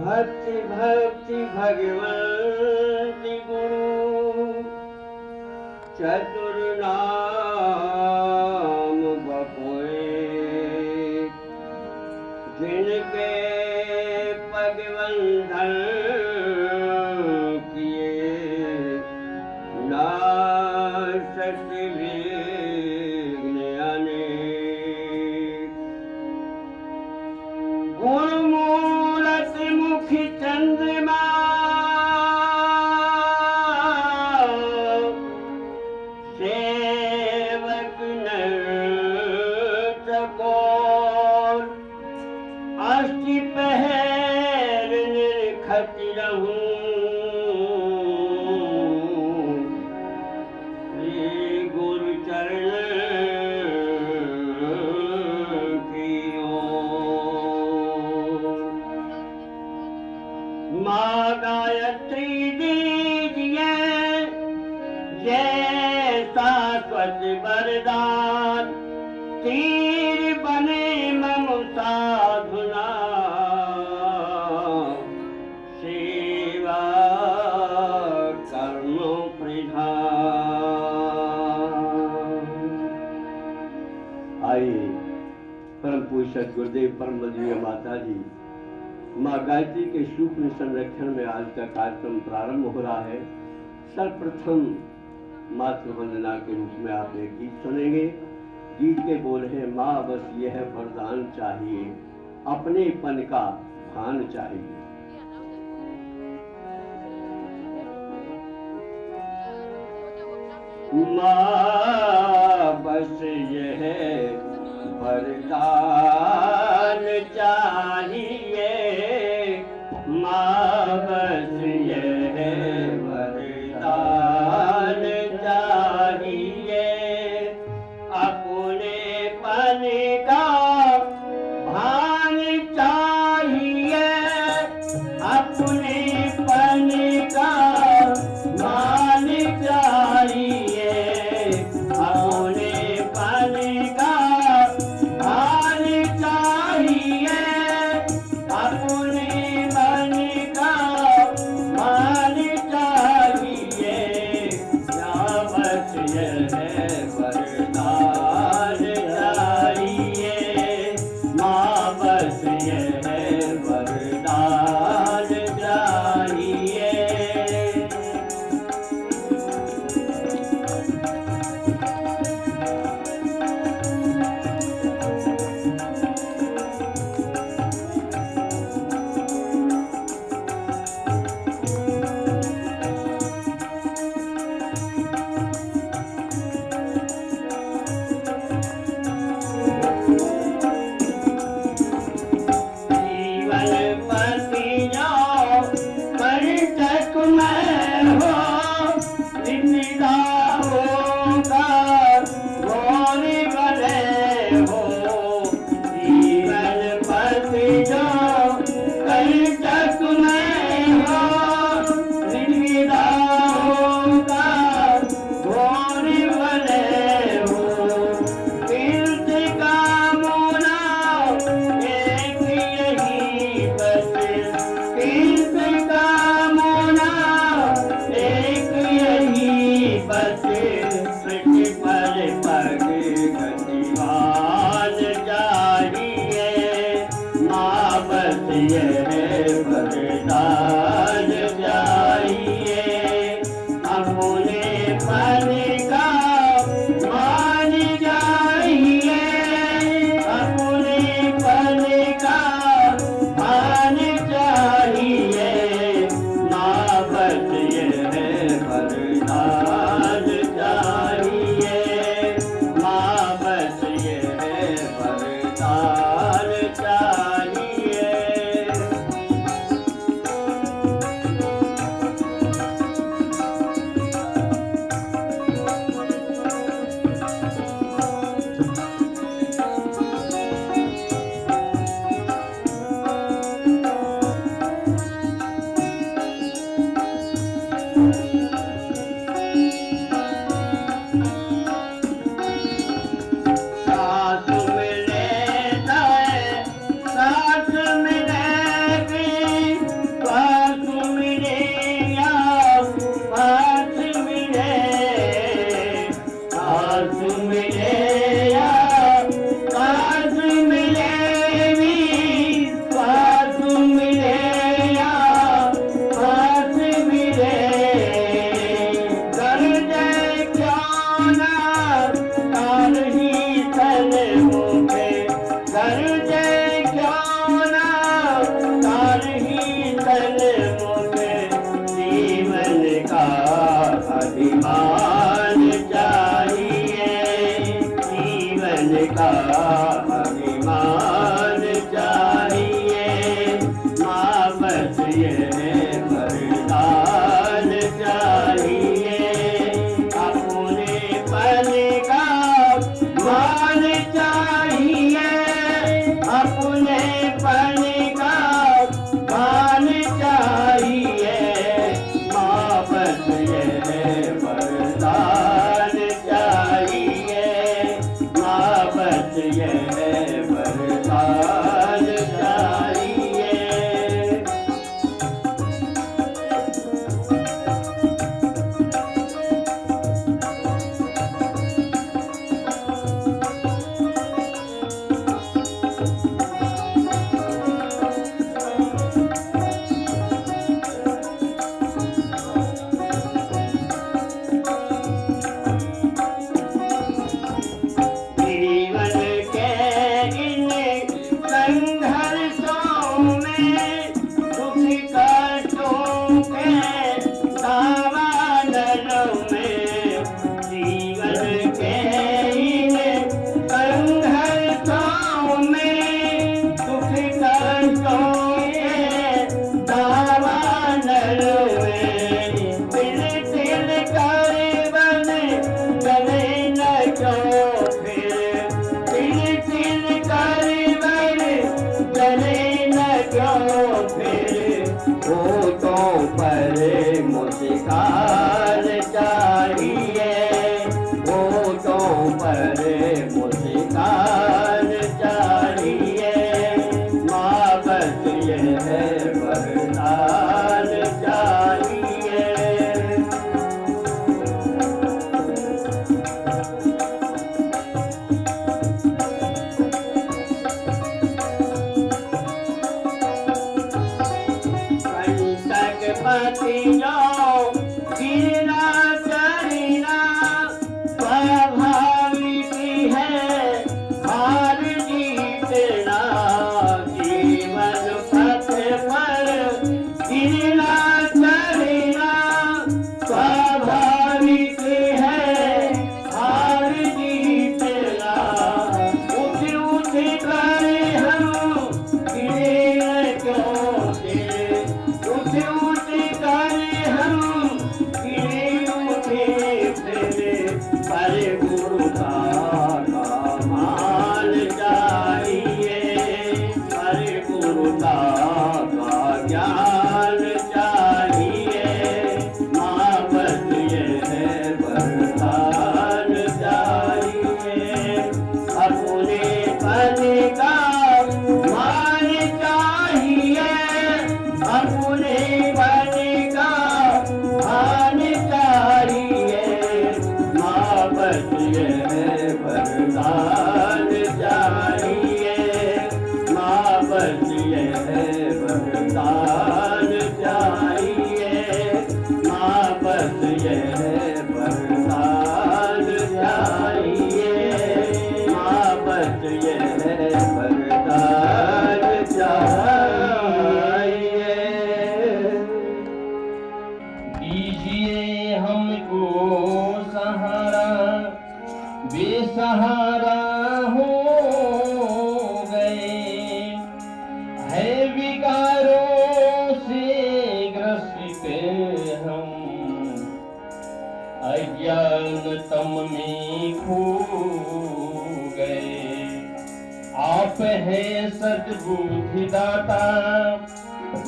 भक्ति भक्ति भगवंती गुरु चतुर नाम बपोए जिनके पगवंधन किए नाशक विघ्न अनेक गुरुमूरत मुखी चंद्रमा सेवक नर अष्टि पहर निर्खति रहूं श्री गुरु चरण की ओर। माँ गायत्री दीजिए जैसा शाश्वत वरदान तीर बने मम साधुना सेवा कर्म प्रधान। आइए परम पूज्य गुरुदेव परम वंदनीय माता जी माँ गायत्री के सूक्ष्म संरक्षण में आज का कार्यक्रम प्रारंभ हो रहा है। सर्वप्रथम मातृ वंदना के रूप में आप एक गीत सुनेंगे। गीत के बोल है माँ बस यह वरदान चाहिए अपनेपन का भान चाहिए। माँ बस यह वरदान चाहिए माँ बस यह वरदान चाहिए अपनेपन का भान चाहिए अपनेपन का भान चाहिए अपनेपन का भान चाहिए अपने मन का मान चाहिए या बस यह वरदान चाहिए माँ बस यह वरदान चाहिए। अभिमान चाहिए, माँ बस ये वरदान चाहिए। अपने पन का मान चाहिए, अपने पन का मान चाहिए, माँ बस ये वरदान चाहिए, माँ बस ये वरदान चाहिए। जीवन के इन संघर्षों में, दुख कष्टों के दावानलों में, जीवन के इन संघर्षों में, दुख कष्टों के दावानलों में, तिल तिल कर बन जले न क्यों फिर, तिल तिल कर बन जले न क्यों फिर, होठों पर मुस्कान चाहिए, होठों पर मुस्कान चाहिए, माँ बस यह वरदान चाहिए। कंटक पतियों गिरना चढ़ना स्वाभाविक है, हार जीतना जीवन पथ पर गिरना चढ़ना स्वाभाविक है, हार जीतना। उठ उठ कर हम गिरे क्यों गिरे, उठ उठ कर हम गिरे उठे फिर, पर गुरुता का मान चाहिए, पर गुरुता का ज्ञान चाहिए, माँ बस ये वरदान चाहिए। अपने पन का मान चाहिए, अपने पन का मान चाहिए, माँ बस ये वरदान चाहिए, माँ बस ये वरदान चाहिए, माँ बस ये वरदान चाहिए, माँ बस ये वरदान चाहिए। दीजिए हमको सहारा, बेसहारा हो गए, है विकारों से ग्रसित हम, अज्ञानतम में खो गए। आप हैं सद्बुद्धि दाता,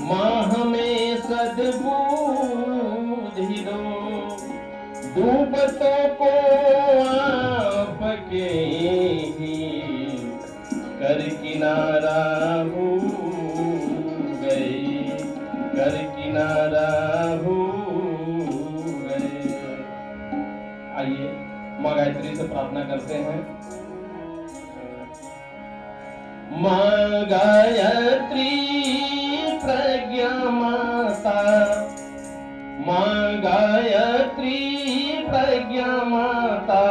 माँ हमें सद्बुद्धि दो, डूबतों को आपके ही कर किनारा हो गए, कर किनारा हो गए। आइए माँ गायत्री से प्रार्थना करते हैं। माँ गायत्री प्रज्ञा माता, माँ गायत्री प्रज्ञा माता,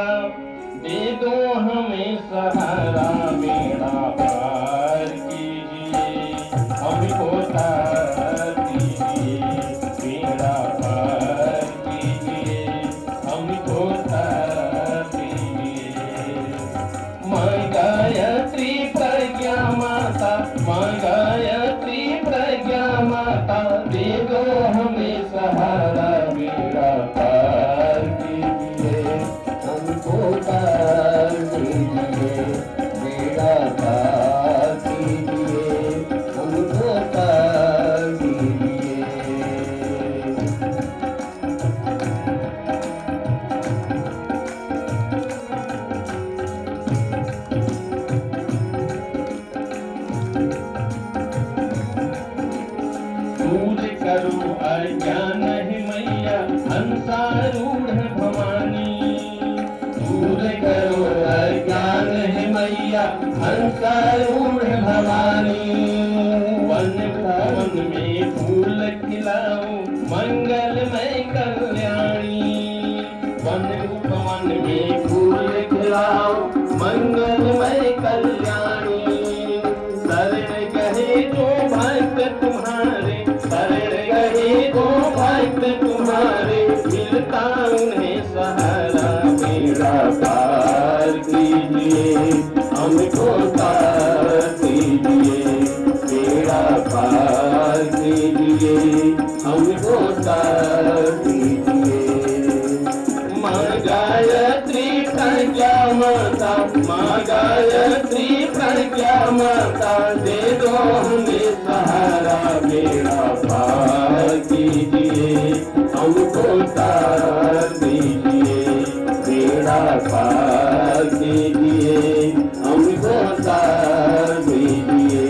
दे दो हमें सहारा, बेड़ा पार कीजिए, हमको तार दीजिए, बेड़ा पार कीजिए, हमको तार दीजिए। माँ गायत्री प्रज्ञान है मैया हंसारूढ़ भवानी। दूर करो अज्ञान है मैया हंसारूढ़ भवानी। वन भवन में फूल खिलाओ मंगलमय कल्याणी। वन भवन में फूल खिलाओ मंगलमय कल्याणी। शरण गहे जो भक्त तुम्हारे, शरण गहे जो भक्त तुम्हारे, मिलता उन्हें सहारा। बेड़ा पार कीजिए हमको तार कीजिए, बेड़ा पार कीजिए हमको तार कीजिए। माँ गायत्री प्रज्ञा माता, माँ गायत्री प्रज्ञा माता, दे दो हमें सहारा। बेड़ा पार कीजिए हमको तार दीजिए, बेड़ा पार कीजिए हमको तार दीजिए।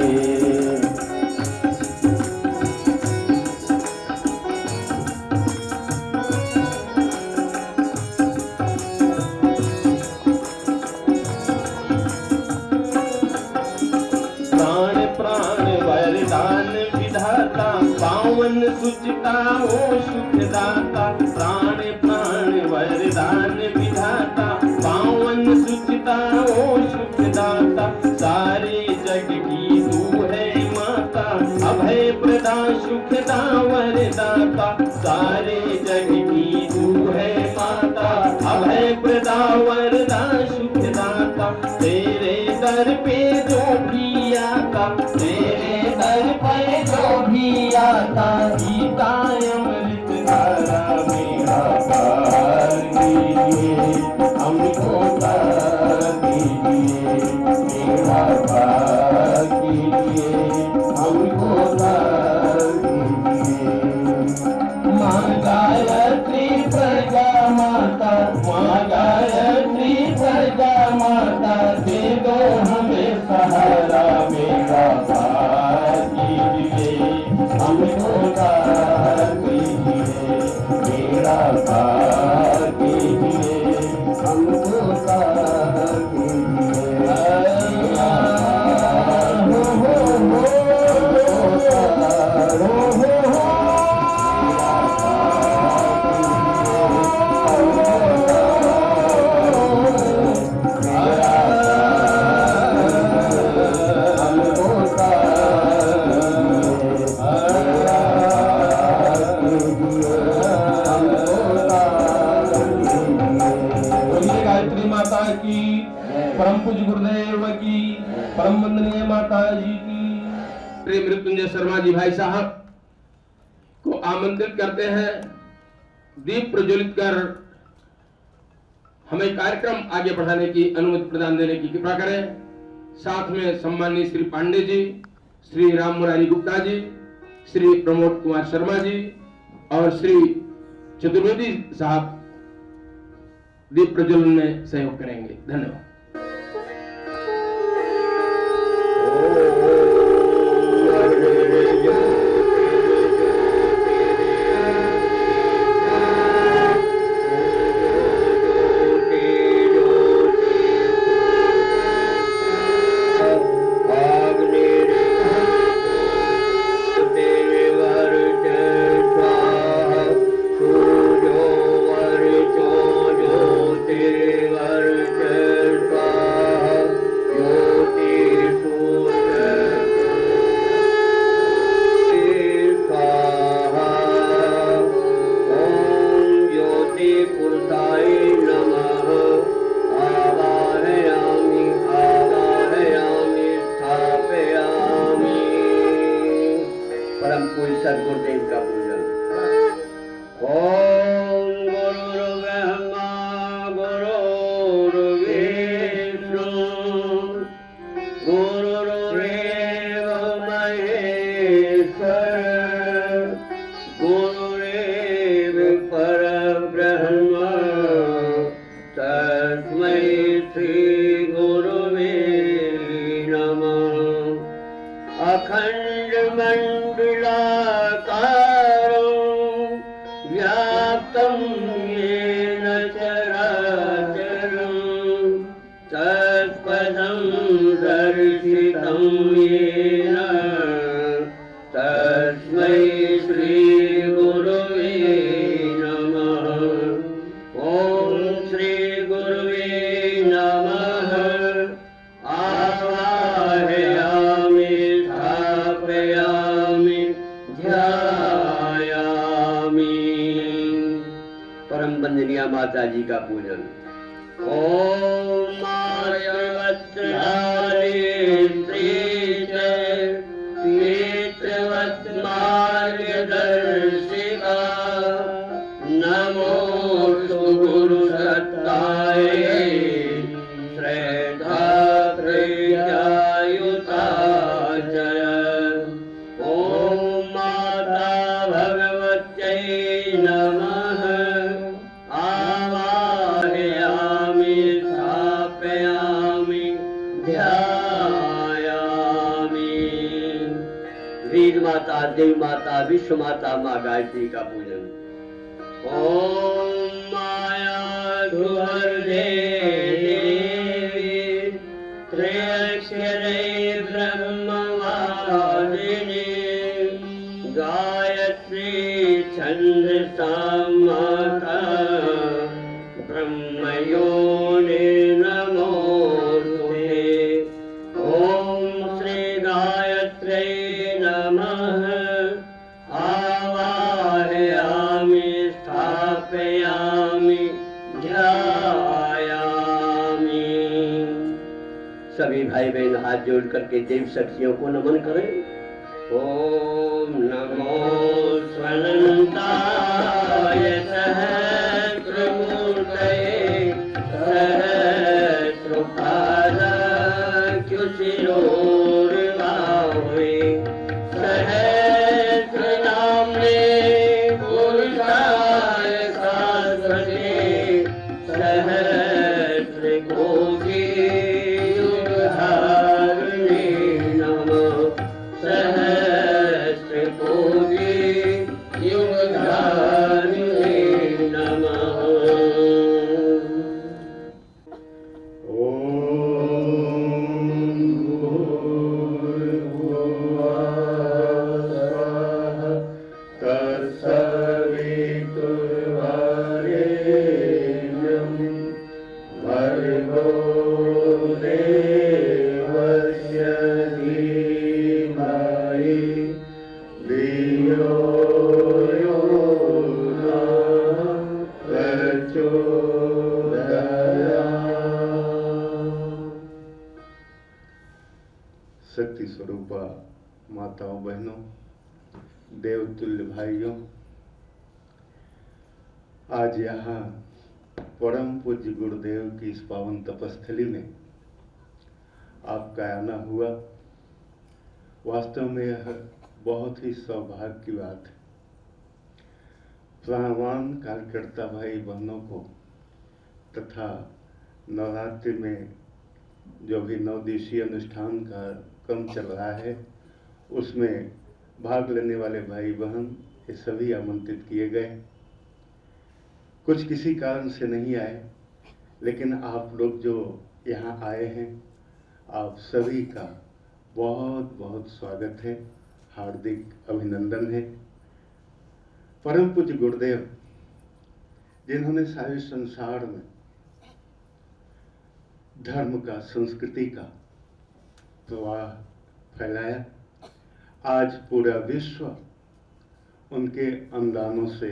पावन सुचिता ओ सुखदाता, प्राण प्राण वरदान विधाता। पावन सुचिता ओ सुखदाता, सारे जग की तू है माता। अभय प्रदा सुखदा वरदाता, सारे जग की तू है माता। अभय प्रदा वरदा सुखदाता, तेरे दर पे जो भी आता, तेरे दर पे जो भी आता, गीता अमृत धारा। मेरा पार कीजिए हमको तार दीजिए, मेरा पार कीजिए हमको तार दीजिए। माँ गायत्री प्रज्ञा माता, माँ गायत्री प्रज्ञा माता, दे दो हमें सहारा। मेरा पार कीजिए हमको तार कीजिए, मेरा पार कीजिए हमको तार कीजिए। परम पूज्य गुरुदेव की, परम वंदनीय माता जी की। प्रिय मृत्युंजय शर्मा जी भाई साहब को आमंत्रित करते हैं, दीप प्रज्वलित कर हमें कार्यक्रम आगे बढ़ाने की अनुमति प्रदान देने की कृपा करें। साथ में सम्माननीय श्री पांडे जी, श्री राम मुरारी गुप्ता जी, श्री प्रमोद कुमार शर्मा जी और श्री चतुर्वेदी साहब दीप प्रज्वलन में सहयोग करेंगे। धन्यवाद। सदगुरुदेव का पूजन। ओम गुरुर्ब्रह्मा गुरुर्विष्णु गुरुरेव महेश्वर गुरुरेव परब्रह्म तस्मै श्री गुरुवे नमः। अखंड मंडलाकारं येन तस्मै श्री गुरुवे नमः। ॐ श्री गुरुवे नमः। आवाहयामि स्थापयामि ध्यायामि। परम वंदनीय माता जी का पूजन। ओम मार्गवत्त्रालित्री च नेत्रवत् मार्गदर्शिका नमोस्तु गुरुसत्ताय श्रद्धा प्रज्ञायुताचय। ओम माता भगवत्यै नमः। आवाहयामि स्थापयामि ध्यायामि। वीर माता, देव माता, विश्व माता माँ गायत्री का पूजन। ओम माया धुर्धे देवी त्रयक्षरे ब्रह्मवादिनी गायत्री छंदसा माता ब्रह्मयोनि नमोस्तुते। ओम श्री गायत्र्यै नमः। आवाहयामि स्थापयामि ध्यायामि। सभी भाई बहन हाथ जोड़ करके देव शक्तियों को नमन करें। ओम नमो स्वनंताय सहस्रमूर्तये सहस्रपादाच्युतशिरोर्बाहुवे सहस्रनाम्ने पुरुषाय शाश्वते सहस्रकोटि युगधारिणे नमः। सहस्रकोटि युगधारिणे नमः। शक्ति स्वरूपा माताओं बहनों, देवतुल्य भाइयों, आज यहाँ परम पूज्य गुरुदेव की इस पावन तपस्थली में आपका आना हुआ। वास्तव में यह बहुत ही सौभाग्य की बात है। प्राणवान कार्यकर्ता भाई बहनों को तथा नवरात्रि में जो भी 9 दिवसीय अनुष्ठान का क्रम चल रहा है उसमें भाग लेने वाले भाई बहन ये सभी आमंत्रित किए गए। कुछ किसी कारण से नहीं आए, लेकिन आप लोग जो यहाँ आए हैं आप सभी का बहुत बहुत स्वागत है, हार्दिक अभिनंदन है। परम पूज्य गुरुदेव जिन्होंने सारे संसार में धर्म का, संस्कृति का प्रवाह फैलाया, आज पूरा विश्व उनके अनुदानों से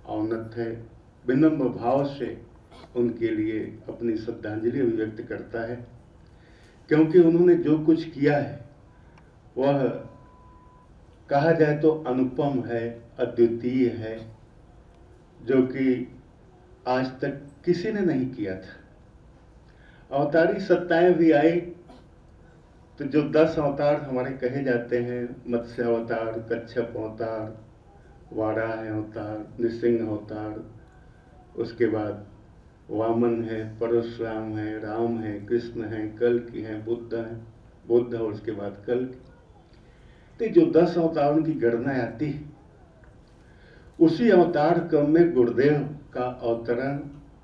अवनत है। विनम्र भाव से उनके लिए अपनी श्रद्धांजलि अभिव्यक्त करता है, क्योंकि उन्होंने जो कुछ किया है वह कहा जाए तो अनुपम है, अद्वितीय है, जो कि आज तक किसी ने नहीं किया था। अवतारी सत्ताएं भी आई तो जो 10 अवतार हमारे कहे जाते हैं, मत्स्य अवतार, कच्छप अवतार, वाराह अवतार, नृसिंह अवतार, उसके बाद वामन है, परशुराम है, राम है, कृष्ण है, कल्कि है, बुद्ध और उसके बाद कल्कि। तो जो 10 अवतारों की गणना आती है, उसी अवतार क्रम में गुरुदेव का अवतरण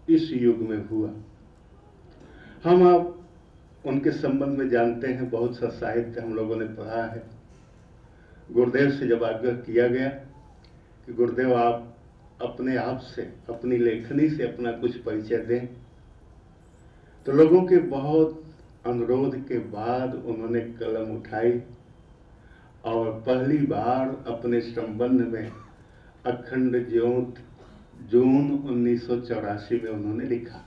इस युग में हुआ। हम आप उनके संबंध में जानते हैं, बहुत सा साहित्य हम लोगों ने पढ़ा है। गुरुदेव से जब आग्रह किया गया कि गुरुदेव आप अपने आप से, अपनी लेखनी से अपना कुछ परिचय दें, तो लोगों के बहुत अनुरोध के बाद उन्होंने कलम उठाई और पहली बार अपने संबंध में अखंड ज्योत जून 1984 में उन्होंने लिखा।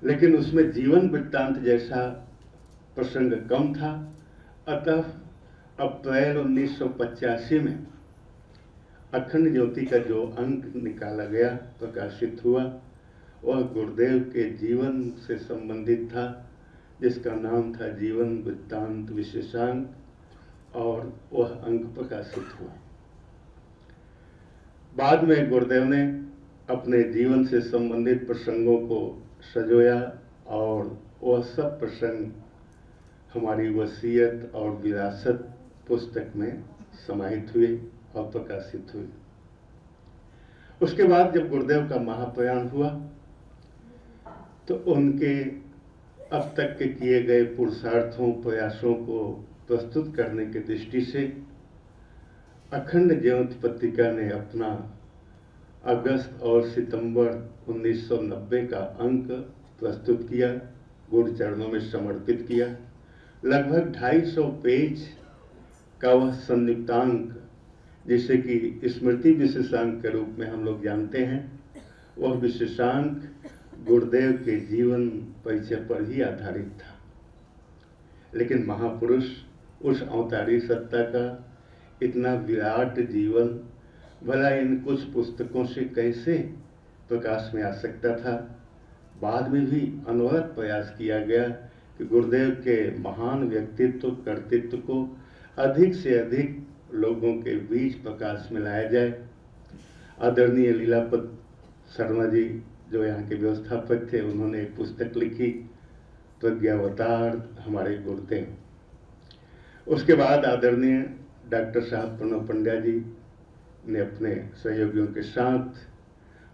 लेकिन उसमें जीवन वृत्तांत जैसा प्रसंग कम था, अतः अप्रैल 1985 में अखंड ज्योति का जो अंक निकाला गया, प्रकाशित हुआ, वह गुरुदेव के जीवन से संबंधित था, जिसका नाम था जीवन वृत्तांत विशेषांक, और वह अंक प्रकाशित हुआ। बाद में गुरुदेव ने अपने जीवन से संबंधित प्रसंगों को सजोया और वह सब प्रसंग हमारी वसीयत और विरासत पुस्तक में समाहित हुए और प्रकाशित हुए। उसके बाद जब गुरुदेव का महाप्रयाण हुआ तो उनके अब तक के किए गए पुरुषार्थों, प्रयासों को प्रस्तुत करने की दृष्टि से अखंड ज्योति पत्रिका ने अपना अगस्त और सितंबर 1990 का अंक प्रस्तुत किया, गुरु चरणों में समर्पित किया। लगभग 250 पेज का वह संयुक्तांक, जिसे कि स्मृति विशेषांक के रूप में हम लोग जानते हैं, वह विशेषांक गुरुदेव के जीवन परिचय पर ही आधारित था। लेकिन महापुरुष उस अवतारी सत्ता का इतना विराट जीवन भला इन कुछ पुस्तकों से कैसे प्रकाश में आ सकता था। बाद में भी अनवरत प्रयास किया गया कि गुरुदेव के महान व्यक्तित्व, कर्तृत्व को अधिक से अधिक लोगों के बीच प्रकाश में लाया जाए। आदरणीय लीलापत शर्मा जी, जो यहाँ के व्यवस्थापक थे, उन्होंने एक पुस्तक लिखी, प्रज्ञावतार हमारे गुरुदेव। उसके बाद आदरणीय डॉक्टर साहब प्रणव पंड्या जी ने अपने सहयोगियों के साथ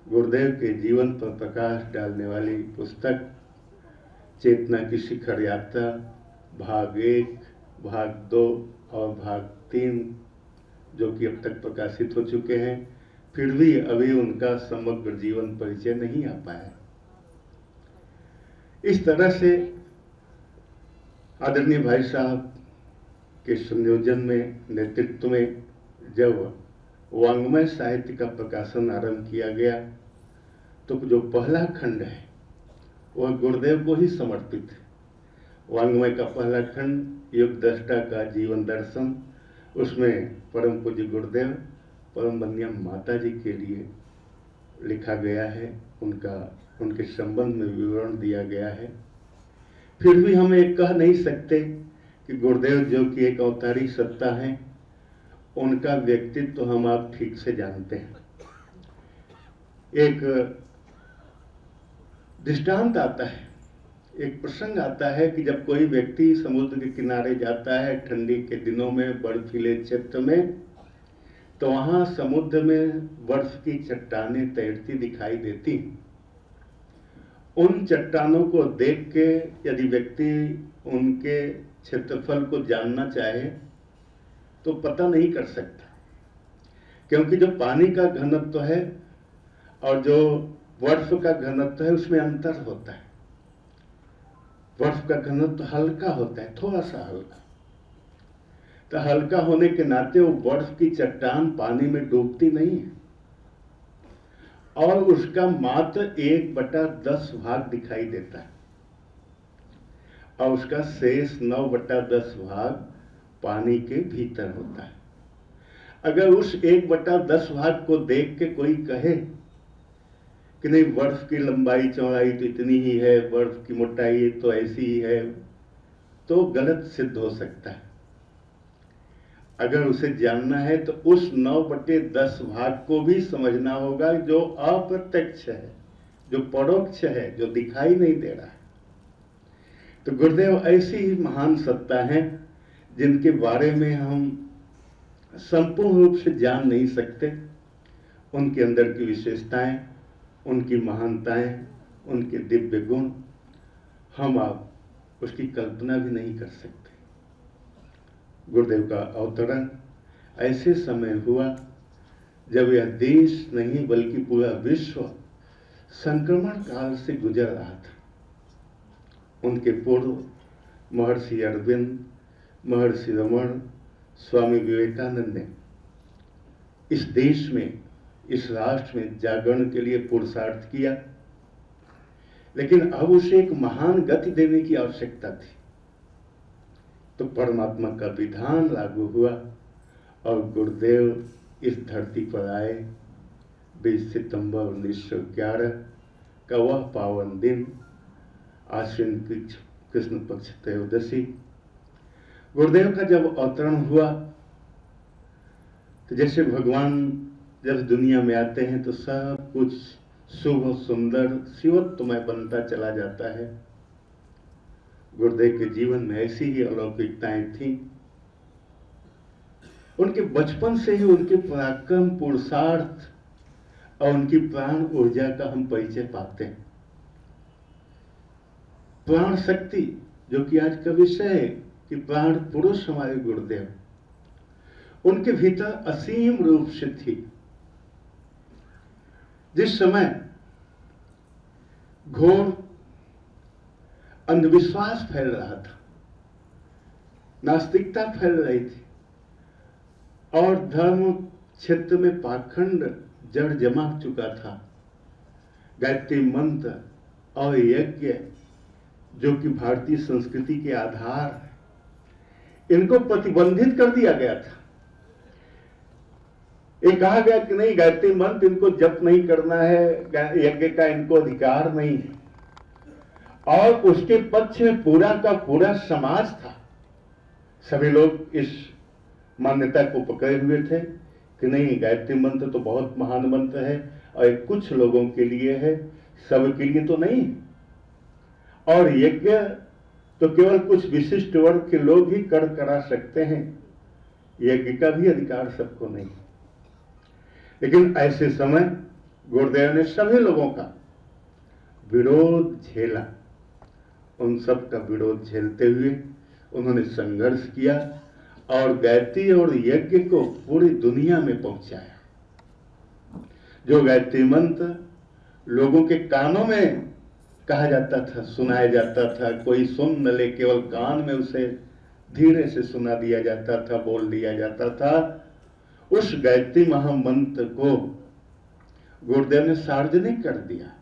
गुरुदेव के जीवन पर प्रकाश डालने वाली पुस्तक चेतना की शिखर यात्रा भाग 1, भाग 2 और भाग 3, जो कि अब तक प्रकाशित हो चुके हैं, फिर भी अभी उनका समग्र जीवन परिचय नहीं आ पाया। इस तरह से आदरणीय भाई साहब के संयोजन में, नेतृत्व में जब वांग्मय साहित्य का प्रकाशन आरंभ किया गया तो जो पहला खंड है वह गुरुदेव को ही समर्पित है। वांग्मय का पहला खंड युग दृष्टा का जीवन दर्शन, उसमें परम पूज्य गुरुदेव परम बंदियम माता जी के लिए लिखा गया है, उनके संबंध में विवरण दिया गया है। फिर भी हम एक कह नहीं सकते कि गुरुदेव जो कि एक अवतारी सत्ता है, उनका व्यक्तित्व तो हम आप ठीक से जानते हैं। एक दृष्टांत आता है, एक प्रसंग आता है कि जब कोई व्यक्ति समुद्र के किनारे जाता है ठंडी के दिनों में बर्फीले क्षेत्र में, तो वहां समुद्र में बर्फ की चट्टानें तैरती दिखाई देती। उन चट्टानों को देख के यदि व्यक्ति उनके क्षेत्रफल को जानना चाहे तो पता नहीं कर सकता, क्योंकि जो पानी का घनत्व है और जो बर्फ का घनत्व है उसमें अंतर होता है। बर्फ का घनत्व हल्का होता है, थोड़ा सा हल्का, तो हल्का होने के नाते वो बर्फ की चट्टान पानी में डूबती नहीं है और उसका मात्र 1/10 भाग दिखाई देता है और उसका शेष 9/10 भाग पानी के भीतर होता है। अगर उस 1/10 भाग को देख के कोई कहे कि नहीं बर्फ की लंबाई चौड़ाई तो इतनी ही है, बर्फ की मोटाई तो ऐसी ही है, तो गलत सिद्ध हो सकता है। अगर उसे जानना है तो उस 9/10 भाग को भी समझना होगा जो अप्रत्यक्ष है, जो परोक्ष है, जो दिखाई नहीं दे रहा है। तो गुरुदेव ऐसी ही महान सत्ता है जिनके बारे में हम संपूर्ण रूप से जान नहीं सकते। उनके अंदर की विशेषताएं, उनकी महानताएं, उनके दिव्य गुण हम आप उसकी कल्पना भी नहीं कर सकते। गुरुदेव का अवतरण ऐसे समय हुआ जब यह देश नहीं बल्कि पूरा विश्व संक्रमण काल से गुजर रहा था। उनके पूर्व महर्षि अरविंद, महर्षि रमण, स्वामी विवेकानंद ने इस देश में, इस राष्ट्र में जागरण के लिए पुरुषार्थ किया, लेकिन अब उसे एक महान गति देने की आवश्यकता थी। तो परमात्मा का विधान लागू हुआ और गुरुदेव इस धरती पर आए। 20 सितंबर 1911 का वह पावन दिन, आश्विन कृष्ण पक्ष त्रयोदशी, गुरुदेव का जब अवतरण हुआ तो जैसे भगवान जब दुनिया में आते हैं तो सब कुछ शुभ, सुंदर, शिवत्वमय बनता चला जाता है। गुरुदेव के जीवन में ऐसी ही अलौकिकताएं थी। उनके बचपन से ही उनके पराक्रम, पुरुषार्थ और उनकी प्राण ऊर्जा का हम परिचय पाते हैं। प्राण शक्ति, जो कि आज का विषय है कि प्राण पुरुष हमारे गुरुदेव, उनके भीतर असीम रूप से थी। जिस समय घोर अंधविश्वास फैल रहा था, नास्तिकता फैल रही थी और धर्म क्षेत्र में पाखंड जड़ जमा चुका था, गायत्री मंत्र और यज्ञ जो कि भारतीय संस्कृति के आधार है, इनको प्रतिबंधित कर दिया गया था। ये कहा गया कि नहीं, गायत्री मंत्र इनको जप नहीं करना है, यज्ञ का इनको अधिकार नहीं है। और उसके पक्ष में पूरा का पूरा समाज था। सभी लोग इस मान्यता को पकड़े हुए थे कि नहीं, गायत्री मंत्र तो बहुत महान मंत्र है और कुछ लोगों के लिए है, सबके लिए तो नहीं। और यज्ञ तो केवल कुछ विशिष्ट वर्ग के लोग ही करा सकते हैं, यज्ञ का भी अधिकार सबको नहीं। लेकिन ऐसे समय गुरुदेव ने सभी लोगों का विरोध झेला। उन सब का विरोध झेलते हुए उन्होंने संघर्ष किया और गायत्री और यज्ञ को पूरी दुनिया में पहुंचाया। जो गायत्री मंत्र लोगों के कानों में कहा जाता था, सुनाया जाता था, कोई सुन न ले, केवल कान में उसे धीरे से सुना दिया जाता था, बोल दिया जाता था, उस गायत्री महामंत्र को गुरुदेव ने सार्वजनिक कर दिया।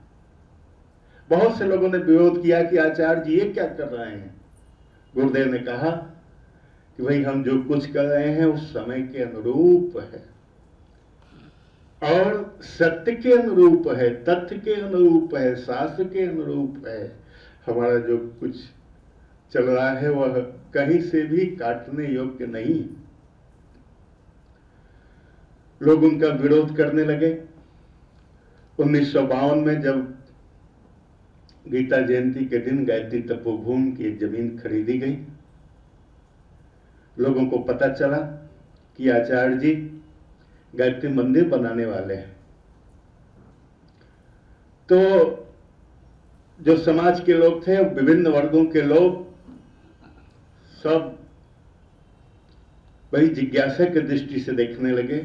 बहुत से लोगों ने विरोध किया कि आचार्य जी ये क्या कर रहे हैं। गुरुदेव ने कहा कि भाई हम जो कुछ कर रहे हैं उस समय के अनुरूप है और सत्य के अनुरूप है, तथ्य के अनुरूप है, शास्त्र के अनुरूप है। हमारा जो कुछ चल रहा है वह कहीं से भी काटने योग्य नहीं। लोग उनका विरोध करने लगे। 1952 में जब गीता जयंती के दिन गायत्री तपोभूमि की जमीन खरीदी गई, लोगों को पता चला कि आचार्य जी गायत्री मंदिर बनाने वाले हैं। तो जो समाज के लोग थे, विभिन्न वर्गों के लोग, सब बड़ी जिज्ञासा की दृष्टि से देखने लगे।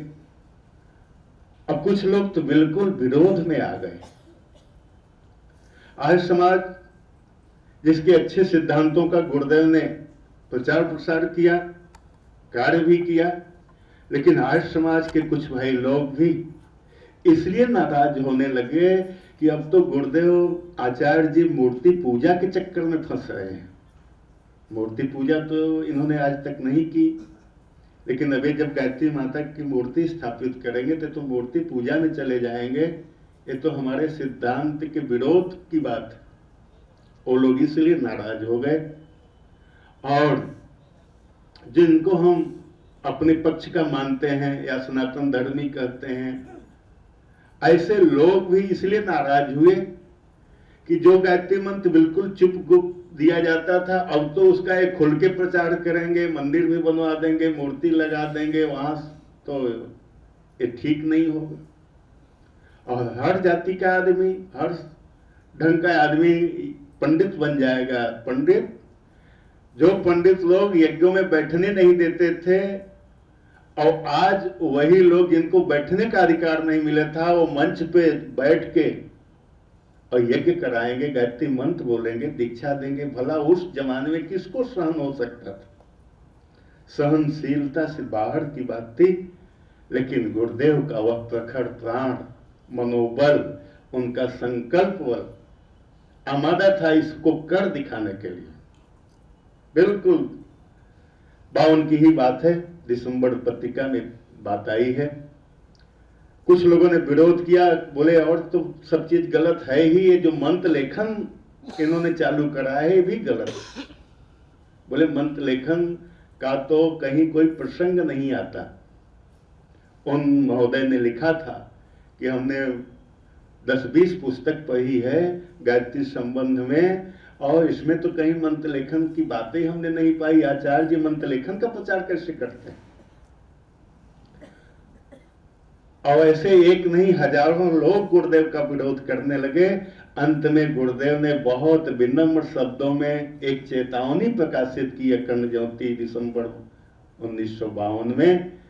अब कुछ लोग तो बिल्कुल विरोध में आ गए। आर्य समाज जिसके अच्छे सिद्धांतों का गुरुदेव ने प्रचार प्रसार किया, कार्य भी किया, लेकिन आर्य समाज के कुछ भाई लोग भी इसलिए नाराज होने लगे कि अब तो गुरुदेव आचार्य जी मूर्ति पूजा के चक्कर में फंस रहे हैं। मूर्ति पूजा तो इन्होंने आज तक नहीं की, लेकिन अभी जब गायत्री माता की मूर्ति स्थापित करेंगे तो मूर्ति पूजा में चले जाएंगे। ये तो हमारे सिद्धांत के विरोध की बात है। वो लोग इसलिए नाराज हो गए और जिनको हम अपने पक्ष का मानते हैं या सनातन धर्मी कहते हैं, ऐसे लोग भी इसलिए नाराज हुए कि जो गायत्री मंत्र बिल्कुल चुप गुप दिया जाता था, अब तो उसका एक खुल के प्रचार करेंगे, मंदिर भी बनवा देंगे, मूर्ति लगा देंगे वहां, तो ये ठीक नहीं होगा। और हर जाति का आदमी, हर ढंग का आदमी पंडित बन जाएगा। पंडित, जो पंडित लोग यज्ञों में बैठने नहीं देते थे, और आज वही लोग जिनको बैठने का अधिकार नहीं मिला था, वो मंच पे बैठ के और यज्ञ कराएंगे, गायत्री मंत्र बोलेंगे, दीक्षा देंगे। भला उस जमाने में किसको सहन हो सकता था? सहनशीलता से बाहर की बात थी। लेकिन गुरुदेव का वह प्रखर प्राण, मनोबल, उनका संकल्प बल आमादा था इसको कर दिखाने के लिए। बिल्कुल 52 की ही बात है, दिसंबर पत्रिका में बात आई है। कुछ लोगों ने विरोध किया, बोले और तो सब चीज गलत है ही, ये जो मंत्र लेखन इन्होंने चालू करा है ये भी गलत है। बोले मंत्र लेखन का तो कहीं कोई प्रसंग नहीं आता। उन महोदय ने लिखा था कि हमने 10-20 पुस्तक पढ़ी है गायत्री संबंध में, और इसमें तो कहीं मंत्र लेखन की बातें हमने नहीं पाई। आचार्य जी मंत्र लेखन का प्रचार कैसे करते हैं? और ऐसे एक नहीं हजारों लोग गुरुदेव का विरोध करने लगे। अंत में गुरुदेव ने बहुत विनम्र शब्दों में एक चेतावनी प्रकाशित की अखंड ज्योति दिसंबर 1952 में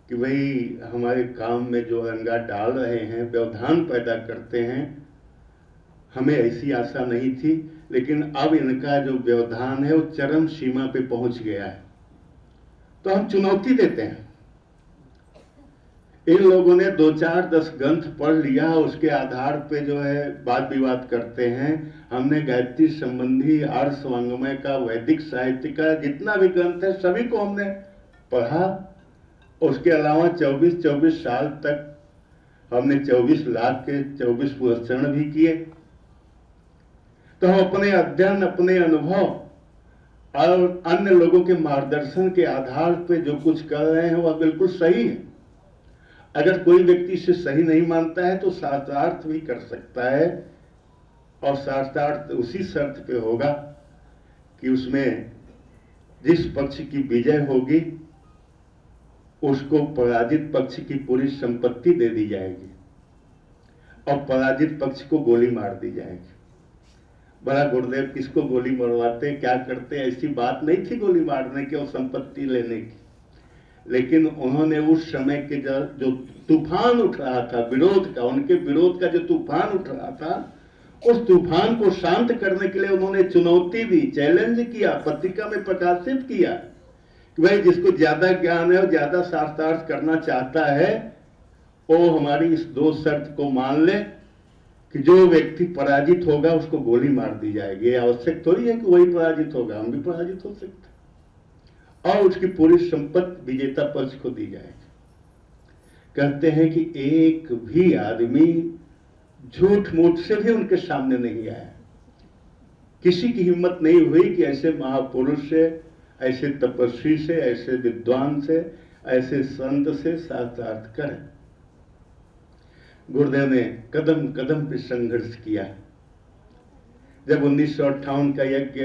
कि भाई हमारे काम में जो रंगा डाल रहे हैं, व्यवधान पैदा करते हैं, हमें ऐसी आशा नहीं थी, लेकिन अब इनका जो व्यवधान है वो चरम सीमा पे पहुंच गया है, तो हम चुनौती देते हैं। इन लोगों ने 2-4-10 ग्रंथ पढ़ लिया, उसके आधार पे जो है वाद विवाद करते हैं। हमने गायत्री संबंधी आर्ष वांग्मय का, वैदिक साहित्य का जितना भी ग्रंथ है सभी को हमने पढ़ा। उसके अलावा 24 साल तक हमने 24 लाख के 24 पुरस्कार भी किए। तो हम अपने अध्ययन, अपने अनुभव और अन्य लोगों के मार्गदर्शन के आधार पे जो कुछ कर रहे हैं वह बिल्कुल सही है। अगर कोई व्यक्ति इसे सही नहीं मानता है तो शास्त्रार्थ भी कर सकता है, और शास्त्रार्थ उसी शर्त पे होगा कि उसमें जिस पक्ष की विजय होगी उसको पराजित पक्ष की पूरी संपत्ति दे दी जाएगी और पराजित पक्ष को गोली मार दी जाएगी। बड़ा गुरुदेव किसको गोली मरवाते, क्या करते, ऐसी बात नहीं थी गोली मारने की और संपत्ति लेने की। लेकिन उन्होंने उस समय के जो तूफान उठ रहा था विरोध का, उनके विरोध का जो तूफान उठ रहा था, उस तूफान को शांत करने के लिए उन्होंने चुनौती दी, चैलेंज किया, पत्रिका में प्रकाशित किया कि भाई जिसको ज्यादा ज्ञान है और ज्यादा शास्त्रार्थ करना चाहता है वो हमारी इस 2 शर्त को मान ले कि जो व्यक्ति पराजित होगा उसको गोली मार दी जाएगी। ये आवश्यक थोड़ी है कि वही पराजित होगा, हम भी पराजित हो सकते हैं, और उसकी पूरी संपत्ति विजेता पक्ष को दी जाएगी। कहते हैं कि एक भी आदमी झूठ मूठ से भी उनके सामने नहीं आया। किसी की हिम्मत नहीं हुई कि ऐसे महापुरुष से, ऐसे तपस्वी से, ऐसे विद्वान से, ऐसे संत से शास्त्रार्थ करें। गुरुदेव ने कदम कदम पे संघर्ष किया। जब 1958 का यज्ञ